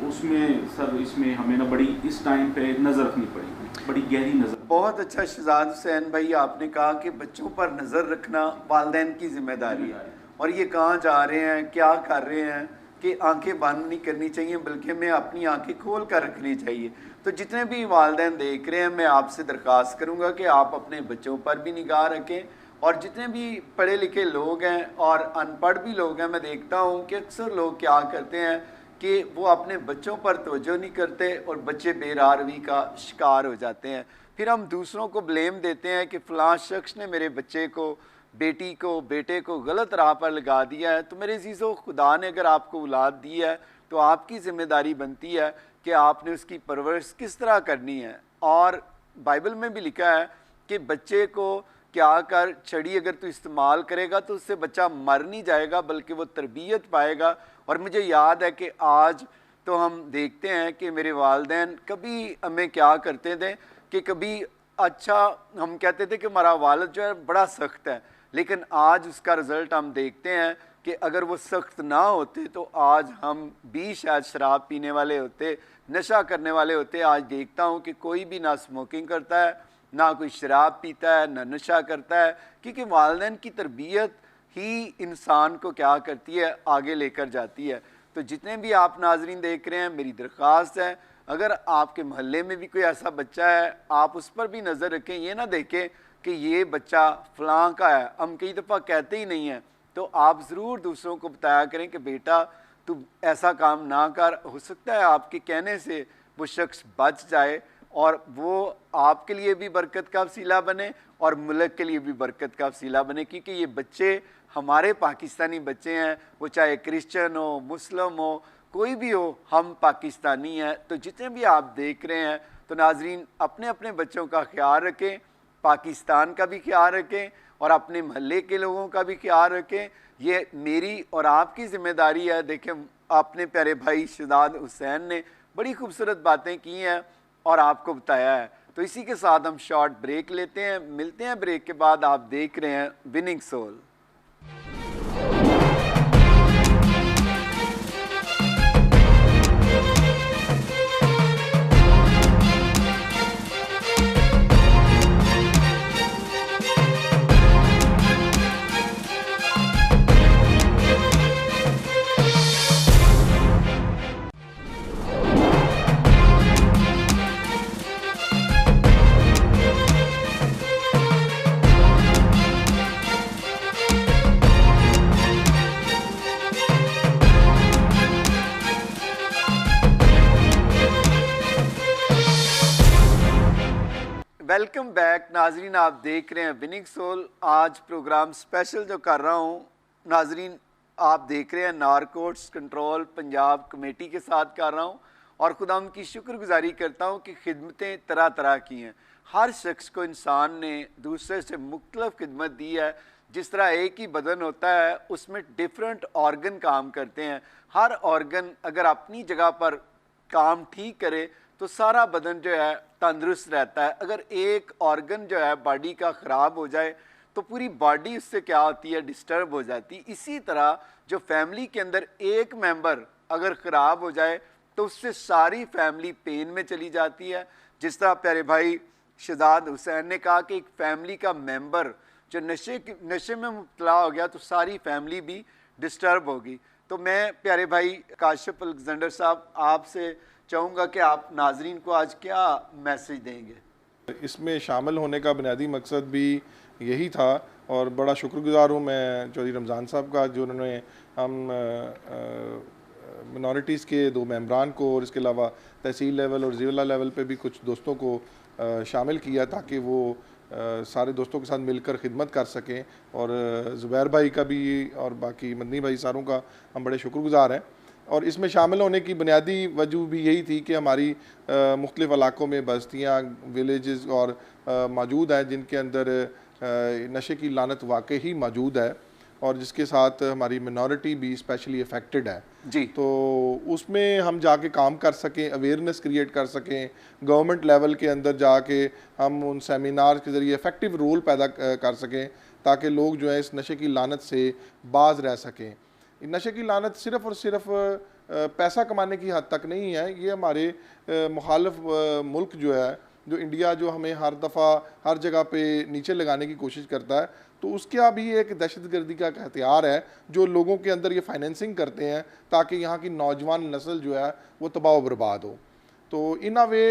उसमें सर इसमें हमें ना बड़ी इस टाइम पे नज़र रखनी पड़ेगी, बड़ी गहरी नज़र। बहुत अच्छा शहजाद हुसैन भाई, आपने कहा कि बच्चों पर नज़र रखना वालिदैन की जिम्मेदारी है, और ये कहाँ जा रहे हैं, क्या कर रहे हैं, कि आंखें बंद नहीं करनी चाहिए, बल्कि हमें अपनी आंखें खोल कर रखनी चाहिए। तो जितने भी वालिदैन देख रहे हैं, मैं आपसे दरख्वास्त करूँगा कि आप अपने बच्चों पर भी निगाह रखें, और जितने भी पढ़े लिखे लोग हैं और अनपढ़ भी लोग हैं, मैं देखता हूँ कि अक्सर लोग क्या करते हैं कि वो अपने बच्चों पर तवज्जो नहीं करते और बच्चे बेरारवी का शिकार हो जाते हैं। फिर हम दूसरों को ब्लेम देते हैं कि फ़लाँ शख्स ने मेरे बच्चे को, बेटी को, बेटे को गलत राह पर लगा दिया है। तो मेरे अजीज़ों, खुदा ने अगर आपको औलाद दी है तो आपकी ज़िम्मेदारी बनती है कि आपने उसकी परवरिश किस तरह करनी है। और बाइबल में भी लिखा है कि बच्चे को क्या कर, छड़ी अगर तू इस्तेमाल करेगा तो उससे बच्चा मर नहीं जाएगा, बल्कि वो तरबियत पाएगा। और मुझे याद है कि आज तो हम देखते हैं कि मेरे वालिदैन कभी हमें क्या करते थे कि कभी अच्छा हम कहते थे कि हमारा वालिद जो है बड़ा सख्त है, लेकिन आज उसका रिज़ल्ट हम देखते हैं कि अगर वो सख्त ना होते तो आज हम भी शायद शराब पीने वाले होते, नशा करने वाले होते। आज देखता हूँ कि कोई भी ना स्मोकिंग करता है, ना कोई शराब पीता है, ना नशा करता है, क्योंकि वालिदैन की तरबियत ही इंसान को क्या करती है, आगे लेकर जाती है। तो जितने भी आप नाजरीन देख रहे हैं, मेरी दरख्वास्त है, अगर आपके मोहल्ले में भी कोई ऐसा बच्चा है, आप उस पर भी नज़र रखें। ये ना देखें कि ये बच्चा फ़लाँ का है, हम कई दफ़ा कहते ही नहीं हैं, तो आप ज़रूर दूसरों को बताया करें कि बेटा तू ऐसा काम ना कर। हो सकता है आपके कहने से वो शख्स बच जाए और वो आपके लिए भी बरकत का वसीला बने और मुल्क के लिए भी बरकत का वसीला बने, क्योंकि ये बच्चे हमारे पाकिस्तानी बच्चे हैं, वो चाहे क्रिश्चियन हो, मुस्लिम हो, कोई भी हो, हम पाकिस्तानी हैं। तो जितने भी आप देख रहे हैं, तो नाजरीन अपने अपने बच्चों का ख्याल रखें, पाकिस्तान का भी ख्याल रखें और अपने महल्ले के लोगों का भी ख्याल रखें। ये मेरी और आपकी ज़िम्मेदारी है। देखें, अपने प्यारे भाई शहजाद हुसैन ने बड़ी खूबसूरत बातें की हैं और आपको बताया है। तो इसी के साथ हम शॉर्ट ब्रेक लेते हैं, मिलते हैं ब्रेक के बाद। आप देख रहे हैं विनिंग सोल। वेलकम बैक नाजरीन, आप देख रहे हैं विनिंग सोल। आज प्रोग्राम स्पेशल जो कर रहा हूँ नाजरीन, आप देख रहे हैं नारकोटिक्स कंट्रोल पंजाब कमेटी के साथ कर रहा हूँ, और खुदा उनकी शुक्रगुजारी करता हूँ कि खिदमतें तरह तरह की हैं। हर शख्स को इंसान ने दूसरे से मुख्तलिफ खिदमत दी है। जिस तरह एक ही बदन होता है, उसमें डिफरेंट ऑर्गन काम करते हैं। हर ऑर्गन अगर अपनी जगह पर काम ठीक करे तो सारा बदन जो है तंदुरुस्त रहता है। अगर एक ऑर्गन जो है बॉडी का ख़राब हो जाए तो पूरी बॉडी उससे क्या होती है, डिस्टर्ब हो जाती। इसी तरह जो फैमिली के अंदर एक मेंबर अगर ख़राब हो जाए तो उससे सारी फैमिली पेन में चली जाती है। जिस तरह प्यारे भाई शहजाद हुसैन ने कहा कि एक फैमिली का मेंबर जो नशे में मुब्तला हो गया तो सारी फैमिली भी डिस्टर्ब होगी। तो मैं प्यारे भाई काशिफ अलेक्जेंडर साहब आपसे चाहूँगा कि आप नाजरीन को आज क्या मैसेज देंगे। इसमें शामिल होने का बुनियादी मकसद भी यही था, और बड़ा शुक्रगुजार हूँ मैं चौधरी रमज़ान साहब का, जो उन्होंने हम मिनॉरिटीज़ के 2 मेंबरान को और इसके अलावा तहसील लेवल और ज़िला लेवल पे भी कुछ दोस्तों को शामिल किया ताकि वो सारे दोस्तों के साथ मिलकर खिदमत कर सकें। और ज़ुबैर भाई का भी और बाकी मदनी भाई सारों का हम बड़े शुक्रगुजार हैं। और इसमें शामिल होने की बुनियादी वजह भी यही थी कि हमारी मुख्तलिफ़ इलाक़ों में बस्तियाँ, विलेजेस और मौजूद हैं जिनके अंदर नशे की लानत वाकई ही मौजूद है और जिसके साथ हमारी मिनॉरिटी भी स्पेशली अफेक्टेड है जी। तो उसमें हम जाके काम कर सकें, अवेयरनेस क्रिएट कर सकें, गवर्नमेंट लेवल के अंदर जाके हम उन सेमिनार के ज़रिए इफ़ेक्टिव रोल पैदा कर सकें ताकि लोग जो है इस नशे की लानत से बाज रह सकें। नशे की लानत सिर्फ़ और सिर्फ पैसा कमाने की हद तक नहीं है, ये हमारे मुखालिफ मुल्क जो है, जो इंडिया जो हमें हर दफ़ा हर जगह पे नीचे लगाने की कोशिश करता है, तो उसका भी एक दहशतगर्दी का एक हथियार है जो लोगों के अंदर ये फाइनेंसिंग करते हैं ताकि यहाँ की नौजवान नस्ल जो है वो तबाह बर्बाद हो। तो इन अ वे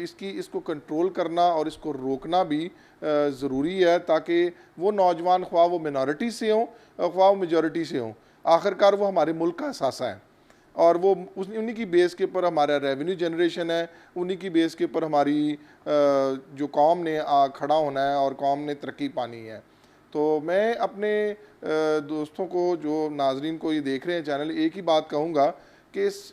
इसको कंट्रोल करना और इसको रोकना भी ज़रूरी है ताकि वो नौजवान ख्वाह वो मिनॉरिटी से हों ख्वाह वो मेजॉरिटी से हों, आखिरकार वो हमारे मुल्क का असासा है और वो उन्हीं की बेस के ऊपर हमारा रेवेन्यू जनरेशन है, उन्हीं की बेस के ऊपर हमारी जो कौम ने खड़ा होना है और कौम ने तरक्की पानी है। तो मैं अपने दोस्तों को जो नाजरीन को ये देख रहे हैं चैनल, एक ही बात कहूँगा कि इस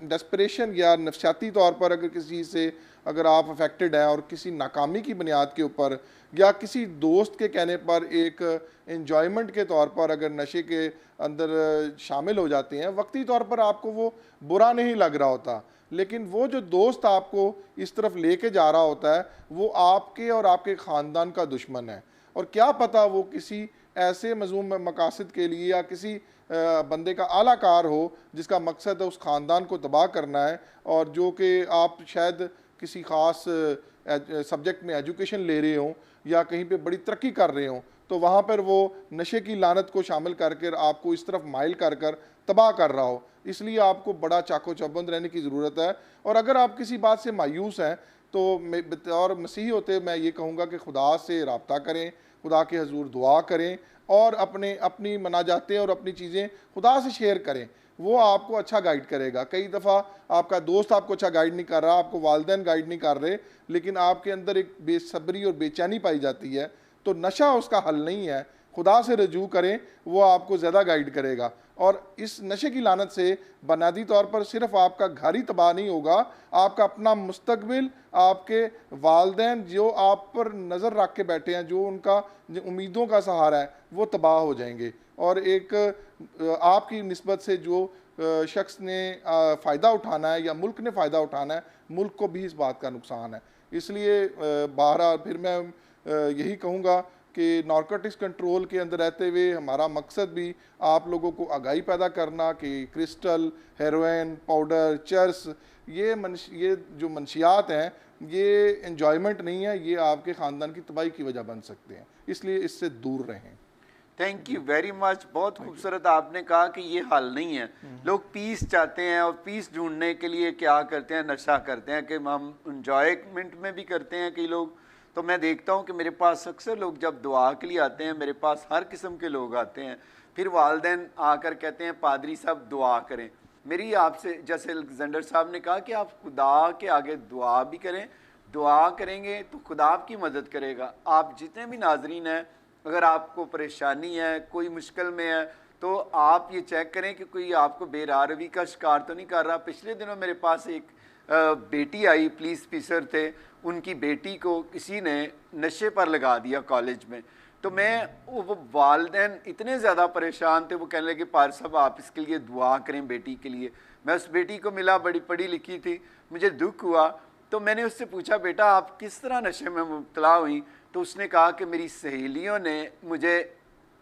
डेस्परेशन या नफसियाती तौर पर अगर किसी चीज़ से अगर आप अफेक्टेड हैं और किसी नाकामी की बुनियाद के ऊपर या किसी दोस्त के कहने पर एक एन्जॉयमेंट के तौर पर अगर नशे के अंदर शामिल हो जाते हैं, वक्ती तौर पर आपको वो बुरा नहीं लग रहा होता, लेकिन वो जो दोस्त आपको इस तरफ लेके जा रहा होता है वो आपके और आपके ख़ानदान का दुश्मन है। और क्या पता वो किसी ऐसे मज़मूम मकासद के लिए या किसी बंदे का आलाकार हो जिसका मकसद है उस ख़ानदान को तबाह करना है, और जो कि आप शायद किसी ख़ास सब्जेक्ट में एजुकेशन ले रहे हों या कहीं पे बड़ी तरक्की कर रहे हों, तो वहाँ पर वो नशे की लानत को शामिल करके आपको इस तरफ माइल कर कर तबाह कर रहा हो। इसलिए आपको बड़ा चाको चौबंद रहने की ज़रूरत है। और अगर आप किसी बात से मायूस हैं तो और मसीही होते मैं ये कहूँगा कि खुदा से रब्ता करें, खुदा के हजूर दुआ करें और अपनी मनाजातें और अपनी चीज़ें खुदा से शेयर करें, वो आपको अच्छा गाइड करेगा। कई दफ़ा आपका दोस्त आपको अच्छा गाइड नहीं कर रहा, आपको वालिदैन गाइड नहीं कर रहे, लेकिन आपके अंदर एक बेसब्री और बेचैनी पाई जाती है, तो नशा उसका हल नहीं है। खुदा से रजू करें, वो आपको ज़्यादा गाइड करेगा। और इस नशे की लानत से बुनियादी तौर पर सिर्फ आपका घर ही तबाह नहीं होगा, आपका अपना मुस्तकबिल, आपके वालिदैन जो आप पर नज़र रख के बैठे हैं, जो उनका उम्मीदों का सहारा है, वो तबाह हो जाएंगे। और एक आपकी निस्बत से जो शख्स ने फ़ायदा उठाना है या मुल्क ने फ़ायदा उठाना है, मुल्क को भी इस बात का नुकसान है। इसलिए बहरहाल फिर मैं यही कहूँगा कि नारकोटिक्स कंट्रोल के अंदर रहते हुए हमारा मकसद भी आप लोगों को आगाही पैदा करना कि क्रिस्टल, हेरोइन, पाउडर, चर्स, ये जो मंशियात हैं ये एन्जॉयमेंट नहीं है, ये आपके ख़ानदान की तबाही की वजह बन सकते हैं, इसलिए इससे दूर रहें। Thank you very much. बहुत खूबसूरत आपने कहा कि ये हल नहीं है। लोग पीस चाहते हैं और पीस ढूंढने के लिए क्या करते हैं, नशा करते हैं कि हम इंजॉयमेंट में भी करते हैं कई लोग। तो मैं देखता हूँ कि मेरे पास अक्सर लोग जब दुआ के लिए आते हैं, मेरे पास हर किस्म के लोग आते हैं, फिर वालिदैन आकर कहते हैं पादरी साहब दुआ करें। मेरी आपसे, जैसे अलेक्जेंडर साहब ने कहा कि आप खुदा के आगे दुआ भी करें, दुआ करेंगे तो खुदा आपकी मदद करेगा। आप जितने भी नाजरीन हैं, अगर आपको परेशानी है, कोई मुश्किल में है, तो आप ये चेक करें कि कोई आपको बेरारवी का शिकार तो नहीं कर रहा। पिछले दिनों मेरे पास एक बेटी आई, पुलिस ऑफिसर थे, उनकी बेटी को किसी ने नशे पर लगा दिया कॉलेज में। तो वो वालिदैन इतने ज़्यादा परेशान थे, वो कहने लगे पार साहब आप इसके लिए दुआ करें बेटी के लिए। मैं उस बेटी को मिला, बड़ी पढ़ी लिखी थी, मुझे दुख हुआ। तो मैंने उससे पूछा बेटा आप किस तरह नशे में मुब्तला हुई? तो उसने कहा कि मेरी सहेलियों ने मुझे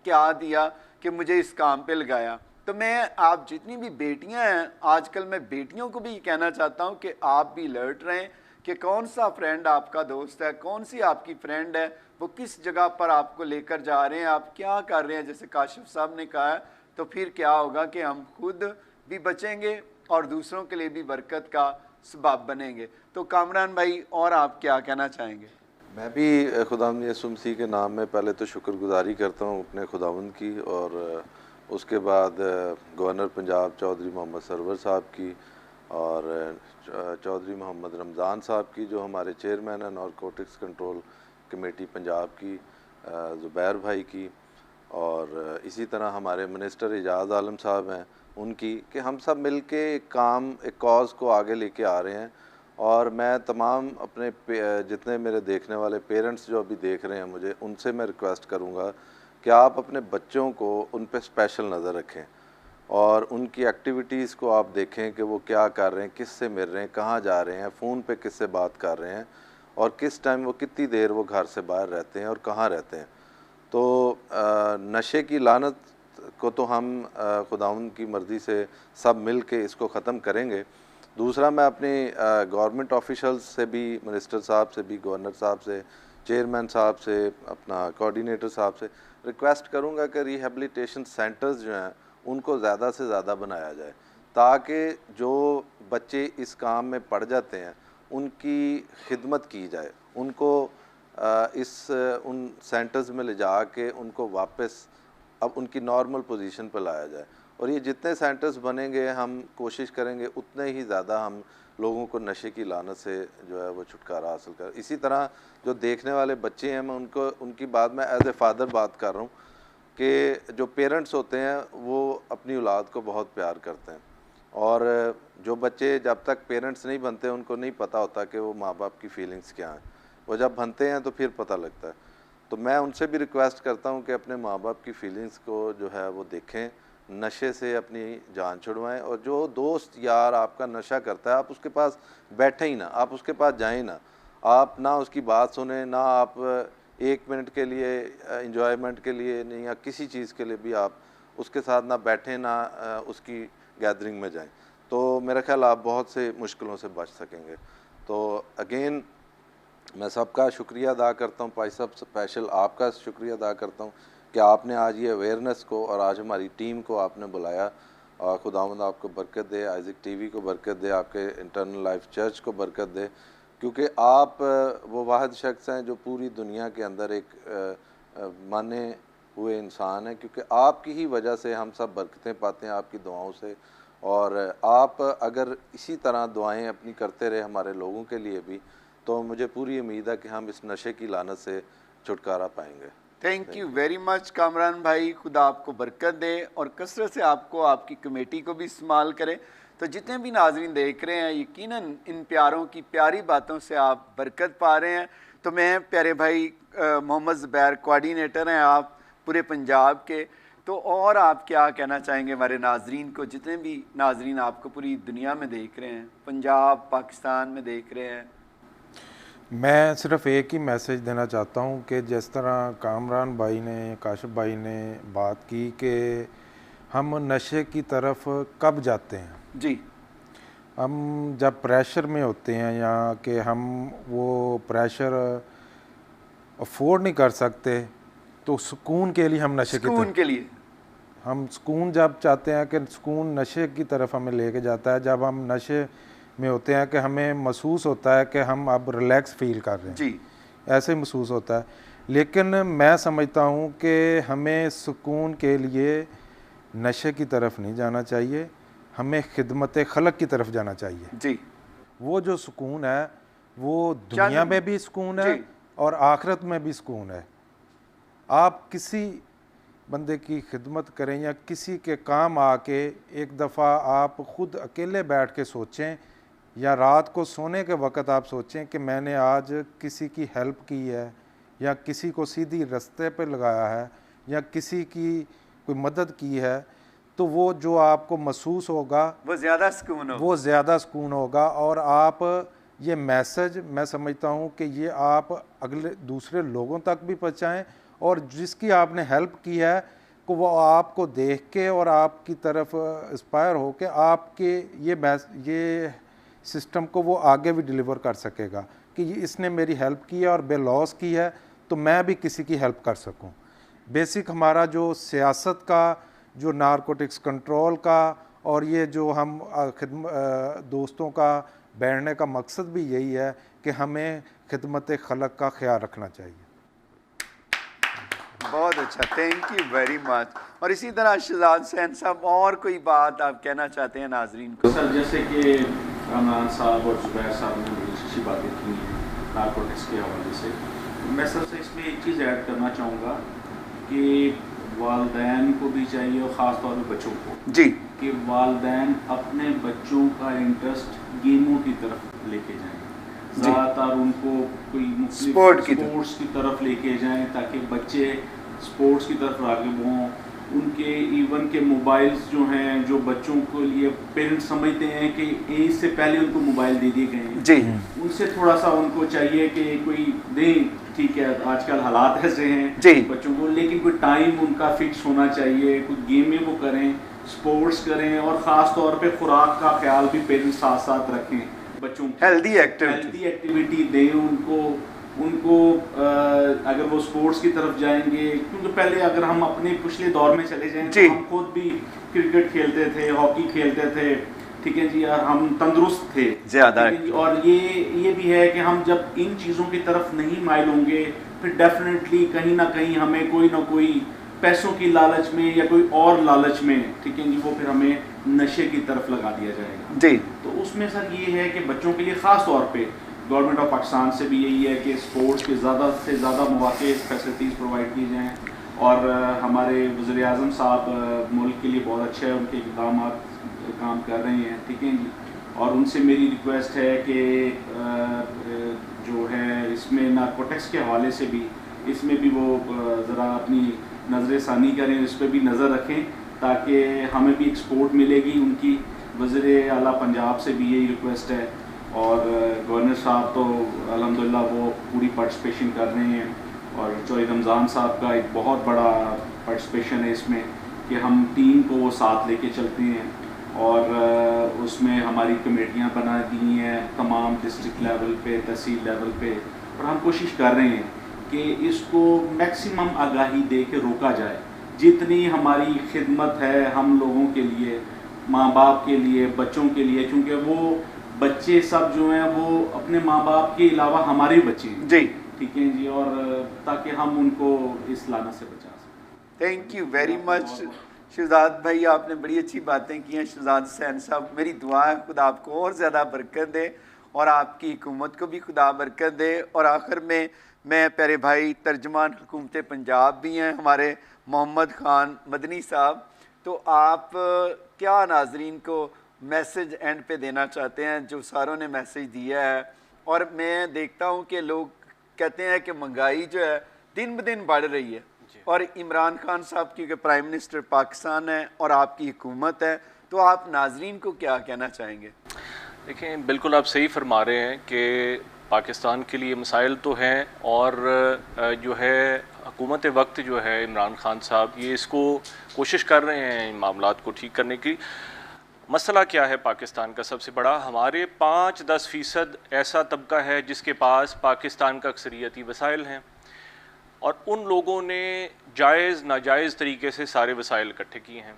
क्या दिया कि मुझे इस काम पे लगाया। तो मैं, आप जितनी भी बेटियां हैं, आजकल मैं बेटियों को भी कहना चाहता हूं कि आप भी अलर्ट रहें कि कौन सा फ्रेंड आपका दोस्त है, कौन सी आपकी फ्रेंड है, वो किस जगह पर आपको लेकर जा रहे हैं, आप क्या कर रहे हैं। जैसे काशिफ साहब ने कहा है, तो फिर क्या होगा कि हम खुद भी बचेंगे और दूसरों के लिए भी बरकत का सबब बनेंगे। तो कामरान भाई, और आप क्या कहना चाहेंगे? मैं भी खुदावंद यीशु मसीह के नाम में पहले तो शुक्रगुजारी करता हूँ अपने खुदावंद की, और उसके बाद गवर्नर पंजाब चौधरी मोहम्मद सरवर साहब की और चौधरी मोहम्मद रमज़ान साहब की, जो हमारे चेयरमैन हैं नारकोटिक्स कंट्रोल कमेटी पंजाब की, ज़ुबैर भाई की, और इसी तरह हमारे मिनिस्टर एजाज आलम साहब हैं उनकी, कि हम सब मिल के एक कॉज़ को आगे लेके आ रहे हैं। और मैं तमाम अपने जितने मेरे देखने वाले पेरेंट्स जो अभी देख रहे हैं मुझे, उनसे मैं रिक्वेस्ट करूंगा कि आप अपने बच्चों को उन पे स्पेशल नज़र रखें और उनकी एक्टिविटीज़ को आप देखें कि वो क्या कर रहे हैं, किस से मिल रहे हैं, कहाँ जा रहे हैं, फ़ोन पे किससे बात कर रहे हैं, और किस टाइम वो कितनी देर वो घर से बाहर रहते हैं और कहाँ रहते हैं। तो नशे की लानत को तो हम खुदावंद की मर्ज़ी से सब मिल के इसको ख़त्म करेंगे। दूसरा, मैं अपनी गवर्नमेंट ऑफिशल्स से भी, मिनिस्टर साहब से भी, गवर्नर साहब से, चेयरमैन साहब से, अपना कोऑर्डिनेटर साहब से रिक्वेस्ट करूंगा कि रिहैबिलिटेशन सेंटर्स जो हैं उनको ज़्यादा से ज़्यादा बनाया जाए, ताकि जो बच्चे इस काम में पड़ जाते हैं उनकी खिदमत की जाए, उनको उन सेंटर्स में ले जा के उनको वापस अब उनकी नॉर्मल पोजीशन पर लाया जाए। और ये जितने सेंटर्स बनेंगे हम कोशिश करेंगे उतने ही ज़्यादा हम लोगों को नशे की लानत से जो है वो छुटकारा हासिल कर। इसी तरह जो देखने वाले बच्चे हैं, मैं उनकी बात में एज ए फादर बात कर रहा हूँ कि जो पेरेंट्स होते हैं वो अपनी औलाद को बहुत प्यार करते हैं, और जो बच्चे जब तक पेरेंट्स नहीं बनते उनको नहीं पता होता कि वो माँ बाप की फीलिंग्स क्या हैं, वो जब बनते हैं तो फिर पता लगता है। तो मैं उनसे भी रिक्वेस्ट करता हूँ कि अपने माँ बाप की फीलिंग्स को जो है वो देखें, नशे से अपनी जान छुड़वाएं, और जो दोस्त यार आपका नशा करता है आप उसके पास बैठे ही ना, आप उसके पास जाएं ना, आप ना उसकी बात सुने, ना आप 1 मिनट के लिए इंजॉयमेंट के लिए नहीं या किसी चीज़ के लिए भी आप उसके साथ ना बैठें, ना उसकी गैदरिंग में जाएं, तो मेरा ख्याल आप बहुत से मुश्किलों से बच सकेंगे। तो अगेन मैं सबका शुक्रिया अदा करता हूँ, भाई साहब स्पेशल आपका शुक्रिया अदा करता हूँ कि आपने आज ये अवेयरनेस को और आज हमारी टीम को आपने बुलाया, और खुदावंद आपको बरकत दे, आइज़िक टीवी को बरकत दे, आपके इंटरनल लाइफ चर्च को बरकत दे, क्योंकि आप वो वाहिद शख्स हैं जो पूरी दुनिया के अंदर एक माने हुए इंसान हैं, क्योंकि आपकी ही वजह से हम सब बरकतें पाते हैं, आपकी दुआओं से। और आप अगर इसी तरह दुआएं अपनी करते रहे हमारे लोगों के लिए भी, तो मुझे पूरी उम्मीद है कि हम इस नशे की लानत से छुटकारा पाएंगे। Thank you very much Kamran भाई, खुदा आपको बरकत दे और कसरत से आपको आपकी कमेटी को भी इस्तेमाल करे। तो जितने भी नाजरीन देख रहे हैं, यकीनन इन प्यारों की प्यारी बातों से आप बरकत पा रहे हैं। तो मैं प्यारे भाई मोहम्मद ज़ुबैर कोऑर्डिनेटर हैं आप पूरे पंजाब के, तो और आप क्या कहना चाहेंगे हमारे नाजरीन को, जितने भी नाजरीन आपको पूरी दुनिया में देख रहे हैं, पंजाब पाकिस्तान में देख रहे हैं? मैं सिर्फ एक ही मैसेज देना चाहता हूँ कि जिस तरह कामरान भाई ने, काशिफ भाई ने बात की कि हम नशे की तरफ कब जाते हैं जी, हम जब प्रेशर में होते हैं या कि हम वो प्रेशर अफोर्ड नहीं कर सकते, तो सुकून के लिए हम नशे सुकून के लिए हम सुकून जब चाहते हैं कि सुकून नशे की तरफ हमें लेके जाता है। जब हम नशे में होते हैं कि हमें महसूस होता है कि हम अब रिलैक्स फील कर रहे हैं जी, ऐसे महसूस होता है। लेकिन मैं समझता हूँ कि हमें सुकून के लिए नशे की तरफ नहीं जाना चाहिए, हमें खिदमत खलक की तरफ जाना चाहिए जी। वो जो सुकून है वो दुनिया में भी सुकून है और आखिरत में भी सुकून है। आप किसी बंदे की खिदमत करें या किसी के काम आके एक दफ़ा आप ख़ुद अकेले बैठ के सोचें, या रात को सोने के वक़्त आप सोचें कि मैंने आज किसी की हेल्प की है या किसी को सीधी रास्ते पे लगाया है या किसी की कोई मदद की है, तो वो जो आपको महसूस होगा वो ज़्यादा सुकून होगा, वो ज़्यादा सुकून होगा। और आप ये मैसेज मैं समझता हूँ कि ये आप अगले दूसरे लोगों तक भी पहुँचाएँ, और जिसकी आपने हेल्प की है को वो आपको देख के और आपकी तरफ इंस्पायर हो के आपके ये सिस्टम को वो आगे भी डिलीवर कर सकेगा कि इसने मेरी हेल्प की है और बेलॉस की है, तो मैं भी किसी की हेल्प कर सकूं। बेसिक हमारा जो सियासत का, जो नारकोटिक्स कंट्रोल का और ये जो हम दोस्तों का बैठने का मकसद भी यही है कि हमें खिदमत खलक का ख्याल रखना चाहिए। बहुत अच्छा, थैंक यू वेरी मच। और इसी तरह शहजाद हुसैन साहब, और कोई बात आप कहना चाहते हैं नाजरीन को? सर, जैसे कि कामरान साहब और ज़ुबैर साहब ने बड़ी अच्छी बातें की हैं नारकोटिक्स के हवाले से, मैं सर से इसमें एक चीज़ ऐड करना चाहूँगा कि वालिदैन को भी चाहिए और ख़ास तौर पर बच्चों को जी, कि वालिदैन अपने बच्चों का इंटरेस्ट गेमों की तरफ लेके जाएं, ज़्यादातर उनको कोई स्पोर्ट्स की तरफ लेके जाएं ताकि बच्चे स्पोर्ट्स की तरफ राग़िब हों। उनके इवन के मोबाइल्स जो हैं, जो बच्चों को लिए पेरेंट्स समझते हैं कि एज से पहले उनको मोबाइल दे दिए गए हैं जी, उनसे थोड़ा सा उनको चाहिए कि कोई दें, ठीक है आजकल हालात ऐसे हैं जी बच्चों को, लेकिन कोई टाइम उनका फिक्स होना चाहिए, कुछ गेमें वो करें, स्पोर्ट्स करें, और ख़ास तौर पे खुराक का ख्याल भी पेरेंट्स साथ साथ रखें, बच्चों की हेल्दी एक्टिविटी एक्टिविटी दें उनको, उनको अगर वो स्पोर्ट्स की तरफ जाएंगे, क्योंकि पहले अगर हम अपने पिछले दौर में चले जाएं तो हम खुद भी क्रिकेट खेलते थे, हॉकी खेलते थे, ठीक है जी, और हम तंदुरुस्त थे ज़्यादा। और ये भी है कि हम जब इन चीज़ों की तरफ नहीं माइल होंगे फिर डेफिनेटली कहीं ना कहीं हमें कोई ना कोई पैसों की लालच में या कोई और लालच में, ठीक है जी, वो फिर हमें नशे की तरफ लगा दिया जाएगा जी। तो उसमें सर ये है कि बच्चों के लिए ख़ास तौर पे गवर्नमेंट ऑफ पाकिस्तान से भी यही है कि स्पोर्ट्स के ज़्यादा से ज़्यादा मौके फैसिलिटीज़ प्रोवाइड की जाएँ। और हमारे वज़ीर आज़म साहब मुल्क के लिए बहुत अच्छे हैं, उनके इक़दाम काम कर रहे हैं, ठीक है जी। और उनसे मेरी रिक्वेस्ट है कि जो है इसमें नारकोटिक्स के हवाले से भी इसमें भी वो ज़रा अपनी नज़र सानी करें, इस पर भी नज़र रखें ताकि हमें भी एक सपोर्ट मिलेगी उनकी। वज़ीर आला पंजाब से भी यही रिक्वेस्ट है और गवर्नर साहब तो अल्हम्दुलिल्लाह वो पूरी पार्टिसिपेशन कर रहे हैं और चौधरी रमज़ान साहब का एक बहुत बड़ा पार्टिसिपेशन है इसमें कि हम टीम को वो साथ लेके चलते हैं। और उसमें हमारी कमेटियाँ बना दी हैं तमाम डिस्ट्रिक्ट लेवल पे, तहसील लेवल पे, और हम कोशिश कर रहे हैं कि इसको मैक्सिमम आगाही दे के रोका जाए। जितनी हमारी खिदमत है हम लोगों के लिए, माँ बाप के लिए, बच्चों के लिए, क्योंकि वो बच्चे सब जो हैं वो अपने माँ बाप के अलावा हमारे बच्चे हैं जी, ठीक है जी, और ताकि हम उनको इस लानत से बचा सकें। Thank you very much Shahzad भाई, आपने बड़ी अच्छी बातें की हैं। शहजाद हुसैन साहब, मेरी दुआ है खुदा आपको और ज़्यादा बरकत दे और आपकी हुकूमत को भी खुदा बरकत दे। और आखिर में मैं प्यारे भाई तर्जमान हुकूमत पंजाब भी हैं हमारे मोहम्मद ख़ान मदनी साहब, तो आप क्या नाजरीन को मैसेज एंड पे देना चाहते हैं? जो सारों ने मैसेज दिया है और मैं देखता हूँ कि लोग कहते हैं कि महंगाई जो है दिन ब दिन बढ़ रही है और इमरान खान साहब क्योंकि प्राइम मिनिस्टर पाकिस्तान है और आपकी हुकूमत है, तो आप नाजरीन को क्या कहना चाहेंगे? देखें, बिल्कुल आप सही फरमा रहे हैं कि पाकिस्तान के लिए मसाइल तो हैं और जो है हुकूमत वक्त जो है इमरान खान साहब ये इसको कोशिश कर रहे हैं इन मामलात को ठीक करने की। मसला क्या है पाकिस्तान का सबसे बड़ा, हमारे 5-10% ऐसा तबका है जिसके पास पाकिस्तान का अक्सरियती वसाइल हैं और उन लोगों ने जायज़ नाजायज़ तरीके से सारे वसाइल इकट्ठे किए हैं।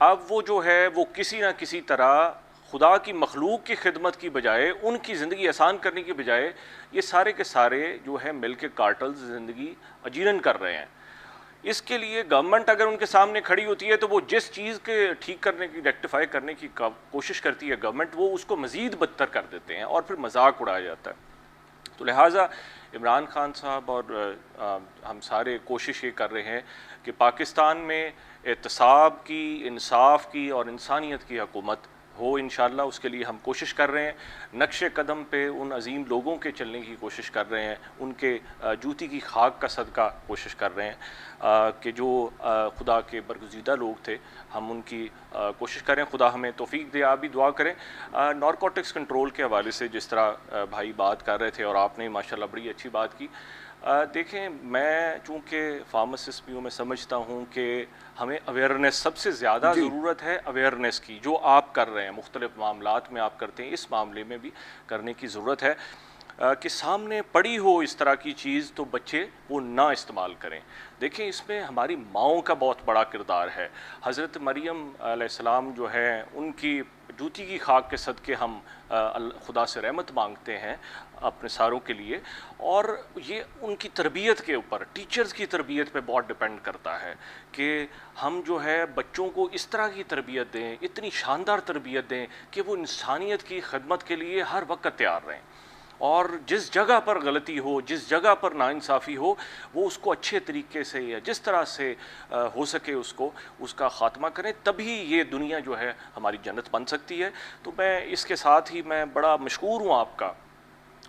अब वो जो है वो किसी न किसी तरह खुदा की मखलूक की खिदमत की बजाय, उनकी ज़िंदगी आसान करने की बजाय ये सारे के सारे जो है मिल के कार्टल्स ज़िंदगी अजीरन कर रहे हैं। इसके लिए गवर्नमेंट अगर उनके सामने खड़ी होती है तो वो जिस चीज़ के ठीक करने की, रेक्टिफाई करने की कोशिश करती है गवर्नमेंट, वो उसको मज़ीद बदतर कर देते हैं और फिर मजाक उड़ाया जाता है। तो लिहाजा इमरान खान साहब और हम सारे कोशिश ये कर रहे हैं कि पाकिस्तान में एहतसाब की, इंसाफ की और इंसानियत की हुकूमत हो इंशाअल्लाह। उसके लिए हम कोशिश कर रहे हैं, नक्शे कदम पे उन अजीम लोगों के चलने की कोशिश कर रहे हैं, उनके जूती की खाक का सदका कोशिश कर रहे हैं कि जो खुदा के बरगुज़ीदा लोग थे हम उनकी कोशिश करें। खुदा हमें तौफीक दे, आप भी दुआ करें। नारकोटिक्स कंट्रोल के हवाले से जिस तरह भाई बात कर रहे थे और आपने माशाल्लाह बड़ी अच्छी बात की। देखें, मैं चूँकि फार्मासिस्ट भी हूँ, मैं समझता हूँ कि हमें अवेयरनेस सबसे ज़्यादा ज़रूरत है, अवेयरनेस की जो आप कर रहे हैं मुख्तलिफ़ मामलात में आप करते हैं, इस मामले में भी करने की ज़रूरत है कि सामने पड़ी हो इस तरह की चीज़ तो बच्चे वो ना इस्तेमाल करें। देखें, इसमें हमारी माओं का बहुत बड़ा किरदार है। हज़रत मरियम अलैहिस्सलाम जो है उनकी जूती की खाक के सदके हम खुदा से रहमत मांगते हैं अपने सारों के लिए, और ये उनकी तरबियत के ऊपर, टीचर्स की तरबियत पे बहुत डिपेंड करता है कि हम जो है बच्चों को इस तरह की तरबियत दें, इतनी शानदार तरबियत दें कि वो इंसानियत की खिदमत के लिए हर वक्त तैयार रहें और जिस जगह पर गलती हो, जिस जगह पर नाइंसाफ़ी हो, वो उसको अच्छे तरीके से या जिस तरह से हो सके उसका ख़ात्मा करें, तभी ये दुनिया जो है हमारी जन्नत बन सकती है। तो मैं इसके साथ ही मैं बड़ा मशकूर हूँ आपका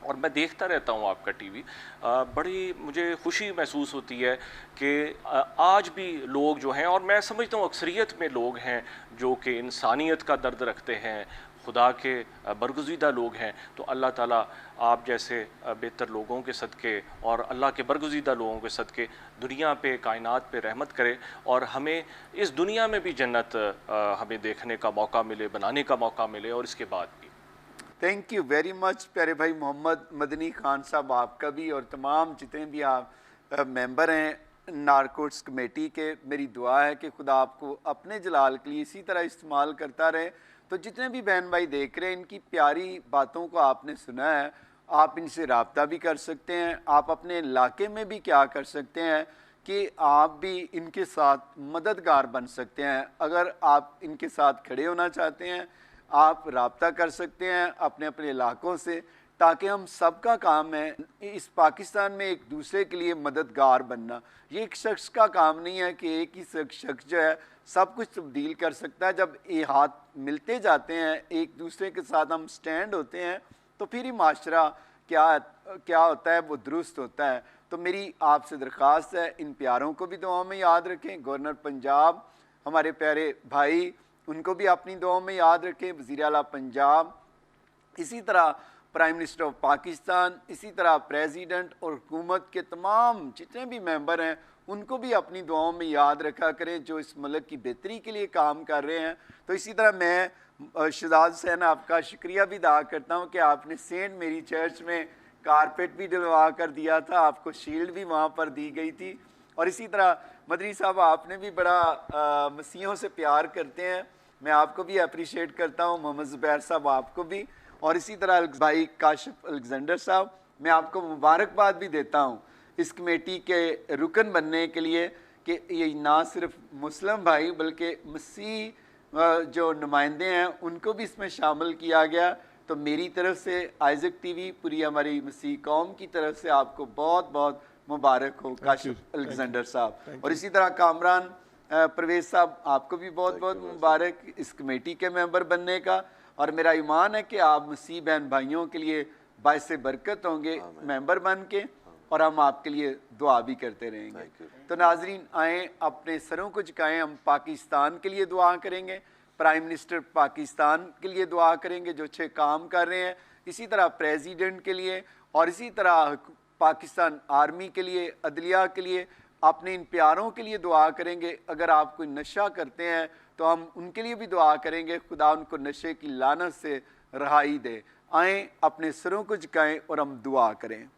और मैं देखता रहता हूँ आपका टीवी। बड़ी मुझे खुशी महसूस होती है कि आज भी लोग जो हैं, और मैं समझता हूँ अक्सरियत में लोग हैं जो कि इंसानियत का दर्द रखते हैं, खुदा के बरगुज़ीदा लोग हैं। तो अल्लाह ताला आप जैसे बेहतर लोगों के सदक़े और अल्लाह के बरगुज़ीदा लोगों के सदक़े दुनिया पे, कायनात पे रहमत करे और हमें इस दुनिया में भी जन्नत हमें देखने का मौका मिले, बनाने का मौका मिले और इसके बाद भी। थैंक यू वेरी मच प्यारे भाई मोहम्मद मदनी खान साहब, आपका भी और तमाम जितने भी आप मेंबर हैं नारकोटिक्स कमेटी के। मेरी दुआ है कि खुदा आपको अपने जलाल के लिए इसी तरह इस्तेमाल करता रहे। तो जितने भी बहन भाई देख रहे हैं, इनकी प्यारी बातों को आपने सुना है, आप इनसे रब्ता भी कर सकते हैं। आप अपने इलाके में भी क्या कर सकते हैं कि आप भी इनके साथ मददगार बन सकते हैं। अगर आप इनके साथ खड़े होना चाहते हैं, आप रब्ता कर सकते हैं अपने अपने इलाकों से, ताकि हम सबका काम है इस पाकिस्तान में एक दूसरे के लिए मददगार बनना। ये एक शख्स का काम नहीं है कि एक ही शख्स जो है सब कुछ तब्दील कर सकता है। जब ये हाथ मिलते जाते हैं, एक दूसरे के साथ हम स्टैंड होते हैं, तो फिर ही माशरा क्या होता है वो दुरुस्त होता है। तो मेरी आपसे दरख्वास्त है, इन प्यारों को भी दुआओं में याद रखें। गवर्नर पंजाब हमारे प्यारे भाई, उनको भी अपनी दुआओं में याद रखें। वज़ीर आला पंजाब, इसी तरह प्राइम मिनिस्टर ऑफ पाकिस्तान, इसी तरह प्रेसिडेंट और हुकूमत के तमाम जितने भी मेंबर हैं, उनको भी अपनी दुआओं में याद रखा करें, जो इस मुल्क की बेहतरी के लिए काम कर रहे हैं। तो इसी तरह मैं शहजाद हुसैन आपका शुक्रिया भी अदा करता हूँ कि आपने सेंट मेरी चर्च में कारपेट भी डलवा कर दिया था, आपको शील्ड भी वहाँ पर दी गई थी। और इसी तरह मदनी साहब, आपने भी बड़ा मसीहों से प्यार करते हैं, मैं आपको भी अप्रिशिएट करता हूँ। मोहम्मद ज़ुबैर साहब आपको भी, और इसी तरह भाई काशिफ अलेक्जेंडर साहब, मैं आपको मुबारकबाद भी देता हूँ इस कमेटी के रुकन बनने के लिए, कि ये ना सिर्फ मुस्लिम भाई बल्कि मसीह जो नुमाइंदे हैं उनको भी इसमें शामिल किया गया। तो मेरी तरफ से आइज़क टीवी, पूरी हमारी मसीह कौम की तरफ से आपको बहुत बहुत मुबारक हो काशिफ अलेक्जेंडर साहब। और इसी तरह कामरान परवेज साहब, आपको भी बहुत बहुत मुबारक इस कमेटी के मेंबर बनने का। और मेरा ईमान है कि आप मसीह बहन भाइयों के लिए बाइस बरकत होंगे मेंबर बन के, और हम आपके लिए दुआ भी करते रहेंगे। तो नाजरीन आएँ, अपने सरों को झुकाएं, हम पाकिस्तान के लिए दुआ करेंगे, प्राइम मिनिस्टर पाकिस्तान के लिए दुआ करेंगे जो अच्छे काम कर रहे हैं, इसी तरह प्रेसिडेंट के लिए, और इसी तरह पाकिस्तान आर्मी के लिए, अदलिया के लिए, अपने इन प्यारों के लिए दुआ करेंगे। अगर आप कोई नशा करते हैं तो हम उनके लिए भी दुआ करेंगे, खुदा उनको नशे की लानत से रहाई दे। आएँ, अपने सरों को झुकाएं और हम दुआ करें।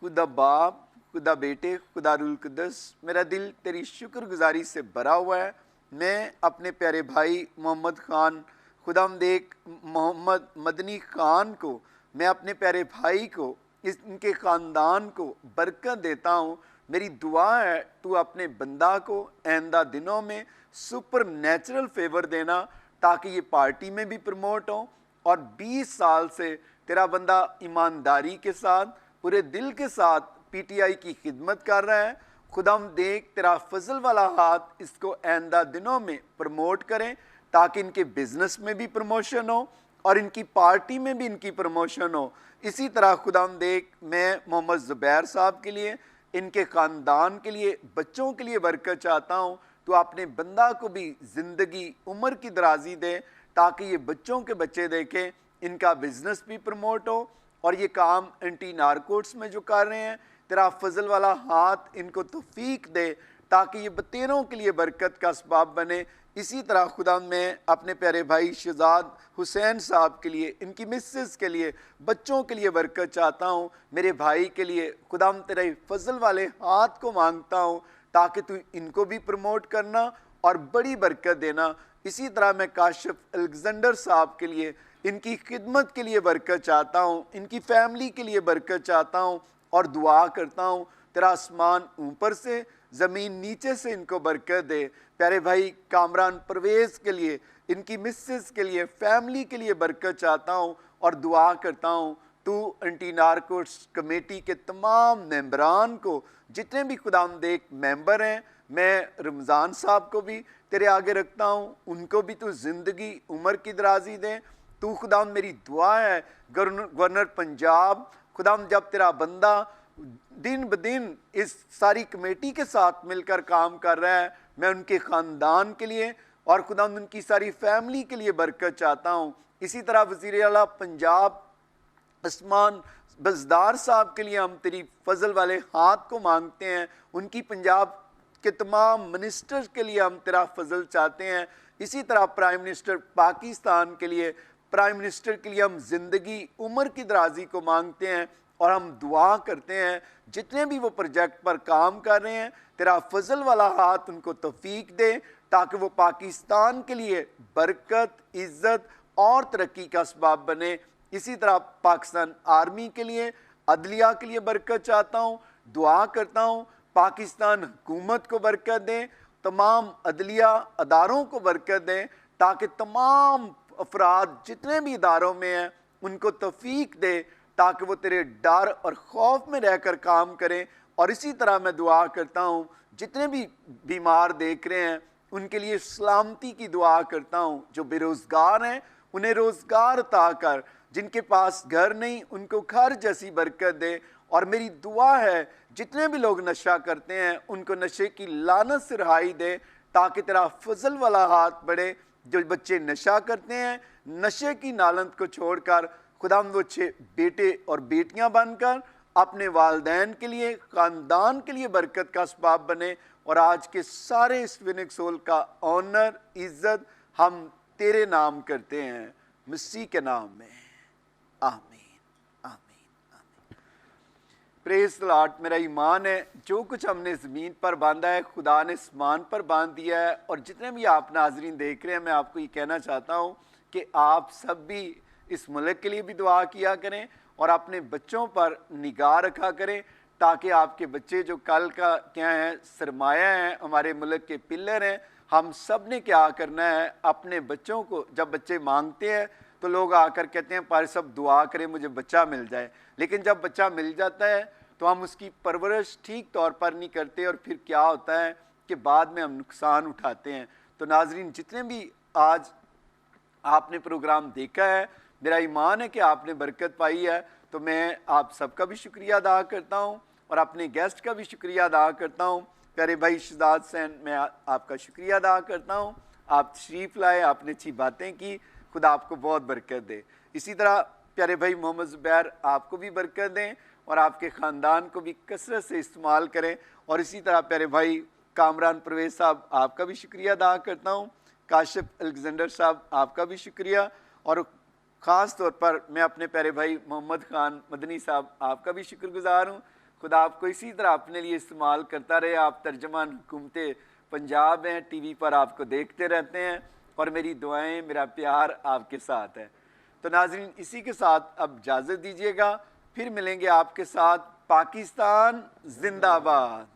खुदा बाप, खुदा बेटे, खुदा रूल कुद्दस, मेरा दिल तेरी शुक्रगुजारी से भरा हुआ है। मैं अपने प्यारे भाई मोहम्मद खान, खुदामदेक मोहम्मद मदनी खान को, मैं अपने प्यारे भाई को, इनके ख़ानदान को बरकत देता हूँ। मेरी दुआ है तू अपने बंदा को आइंदा दिनों में सुपर नेचुरल फेवर देना, ताकि ये पार्टी में भी प्रमोट हो। और 20 साल से तेरा बंदा ईमानदारी के साथ, पूरे दिल के साथ पीटीआई की खिदमत कर रहा है। खुदाम देख तेरा फजल वाला हाथ इसको आइंदा दिनों में प्रमोट करें, ताकि इनके बिजनेस में भी प्रमोशन हो और इनकी पार्टी में भी इनकी प्रमोशन हो। इसी तरह खुदाम देख मैं मोहम्मद ज़ुबैर साहब के लिए, इनके ख़ानदान के लिए, बच्चों के लिए बरकत चाहता हूँ। तो अपने बंदा को भी ज़िंदगी उम्र की दराजी दे, ताकि ये बच्चों के बच्चे देखें, इनका बिजनेस भी प्रमोट हो, और ये काम एंटी नारकोटिक्स में जो कर रहे हैं, तेरा फजल वाला हाथ इनको तौफीक दे, ताकि ये बतेरों के लिए बरकत का असबाब बने। इसी तरह खुदा मैं अपने प्यारे भाई शहजाद हुसैन साहब के लिए, इनकी मिसेस के लिए, बच्चों के लिए बरकत चाहता हूँ। मेरे भाई के लिए खुदाम तेरे फजल वाले हाथ को मांगता हूँ, ताकि तू इनको भी प्रमोट करना और बड़ी बरकत देना। इसी तरह मैं काशिफ अलेक्जेंडर साहब के लिए, इनकी खिदमत के लिए बरकत चाहता हूँ, इनकी फैमिली के लिए बरकत चाहता हूँ, और दुआ करता हूँ तेरा आसमान ऊपर से, ज़मीन नीचे से इनको बरकत दे। प्यारे भाई कामरान परवेज़ के लिए, इनकी मिसेस के लिए, फैमिली के लिए बरकत चाहता हूँ, और दुआ करता हूँ तू एंटी नारकोटिक्स कमेटी के तमाम मेंबरान को, जितने भी खुदाम देख मेंबर हैं, मैं रमज़ान साहब को भी तेरे आगे रखता हूँ, उनको भी तू ज़िंदगी उम्र की दराजी दे। तू खुदाम मेरी दुआ है गवर्नर पंजाब, खुदाम जब तेरा बंदा दिन ब दिन इस सारी कमेटी के साथ मिलकर काम कर रहा है, मैं उनके ख़ानदान के लिए और खुदाम उनकी सारी फैमिली के लिए बरकत चाहता हूँ। इसी तरह वज़ीर आला पंजाब उस्मान बज़दार साहब के लिए हम तेरी फजल वाले हाथ को मांगते हैं, उनकी पंजाब के तमाम मिनिस्टर्स के लिए हम तेरा फजल चाहते हैं। इसी तरह प्राइम मिनिस्टर पाकिस्तान के लिए, प्राइम मिनिस्टर के लिए हम ज़िंदगी उम्र की दराजी को मांगते हैं और हम दुआ करते हैं जितने भी वो प्रोजेक्ट पर काम कर रहे हैं, तेरा फजल वाला हाथ उनको तौफीक दे ताकि वो पाकिस्तान के लिए बरकत, इज़्ज़त और तरक्की का असबाब बने। इसी तरह पाकिस्तान आर्मी के लिए, अदलिया के लिए बरकत चाहता हूँ, दुआ करता हूँ पाकिस्तान हुकूमत को बरकत दें, तमाम अदलिया अदारों को बरकत दें ताकि तमाम अफराद जितने भी इदारों में हैं उनको तौफीक दे ताकि वो तेरे डर और खौफ में रहकर काम करें। और इसी तरह मैं दुआ करता हूँ जितने भी बीमार देख रहे हैं उनके लिए सलामती की दुआ करता हूँ। जो बेरोज़गार हैं उन्हें रोज़गार अता कर, जिनके पास घर नहीं उनको घर जैसी बरकत दे। और मेरी दुआ है जितने भी लोग नशा करते हैं उनको नशे की लानत से रहाई दे ताकि तेरा फजल वाला हाथ बढ़े। जो बच्चे नशा करते हैं नशे की नालत को छोड़कर खुदा वो अच्छे बेटे और बेटियां बनकर अपने वालदैन के लिए, ख़ानदान के लिए बरकत का असबाब बने। और आज के सारे इस विनिक सोल का ऑनर, इज़्ज़त हम तेरे नाम करते हैं, मसीह के नाम में, आमीन, आमीन, आमीन। Praise the Lord. मेरा ईमान है जो कुछ हमने ज़मीन पर बांधा है खुदा ने आसमान पर बांध दिया है। और जितने भी आप नाजरीन देख रहे हैं मैं आपको ये कहना चाहता हूँ कि आप सब भी इस मुल्क के लिए भी दुआ किया करें और अपने बच्चों पर निगाह रखा करें ताकि आपके बच्चे जो कल का क्या है, सरमाया है, हमारे मुल्क के पिलर हैं। हम सब ने क्या करना है, अपने बच्चों को, जब बच्चे मांगते हैं तो लोग आकर कहते हैं पार सब दुआ करें मुझे बच्चा मिल जाए, लेकिन जब बच्चा मिल जाता है तो हम उसकी परवरिश ठीक तौर पर नहीं करते और फिर क्या होता है कि बाद में हम नुकसान उठाते हैं। तो नाजरीन जितने भी आज आपने प्रोग्राम देखा है, मेरा ईमान है कि आपने बरकत पाई है। तो मैं आप सबका भी शुक्रिया अदा करता हूँ और अपने गेस्ट का भी शुक्रिया अदा करता हूँ। प्यारे भाई शहजाद सैन, मैं आपका शुक्रिया अदा करता हूँ, आप तशरीफ़ लाए, आपने अच्छी बातें की, खुदा आपको बहुत बरकत दे। इसी तरह प्यारे भाई मोहम्मद ज़ुबैर, आपको भी बरकत दें और आपके ख़ानदान को भी कसरत से इस्तेमाल करें। और इसी तरह प्यारे भाई कामरान परवेज़ साहब, आपका भी शुक्रिया अदा करता हूँ। काशिफ अलेक्जेंडर साहब, आपका भी शुक्रिया। और ख़ास तौर पर मैं अपने प्यारे भाई मोहम्मद ख़ान मदनी साहब, आपका भी शुक्रगुज़ार हूँ। खुदा आपको इसी तरह अपने लिए इस्तेमाल करता रहे। आप तर्जमान हुकूमत पंजाब हैं, टीवी पर आपको देखते रहते हैं और मेरी दुआएं, मेरा प्यार आपके साथ है। तो नाज़रीन इसी के साथ अब इजाज़त दीजिएगा, फिर मिलेंगे आपके साथ। पाकिस्तान जिंदाबाद।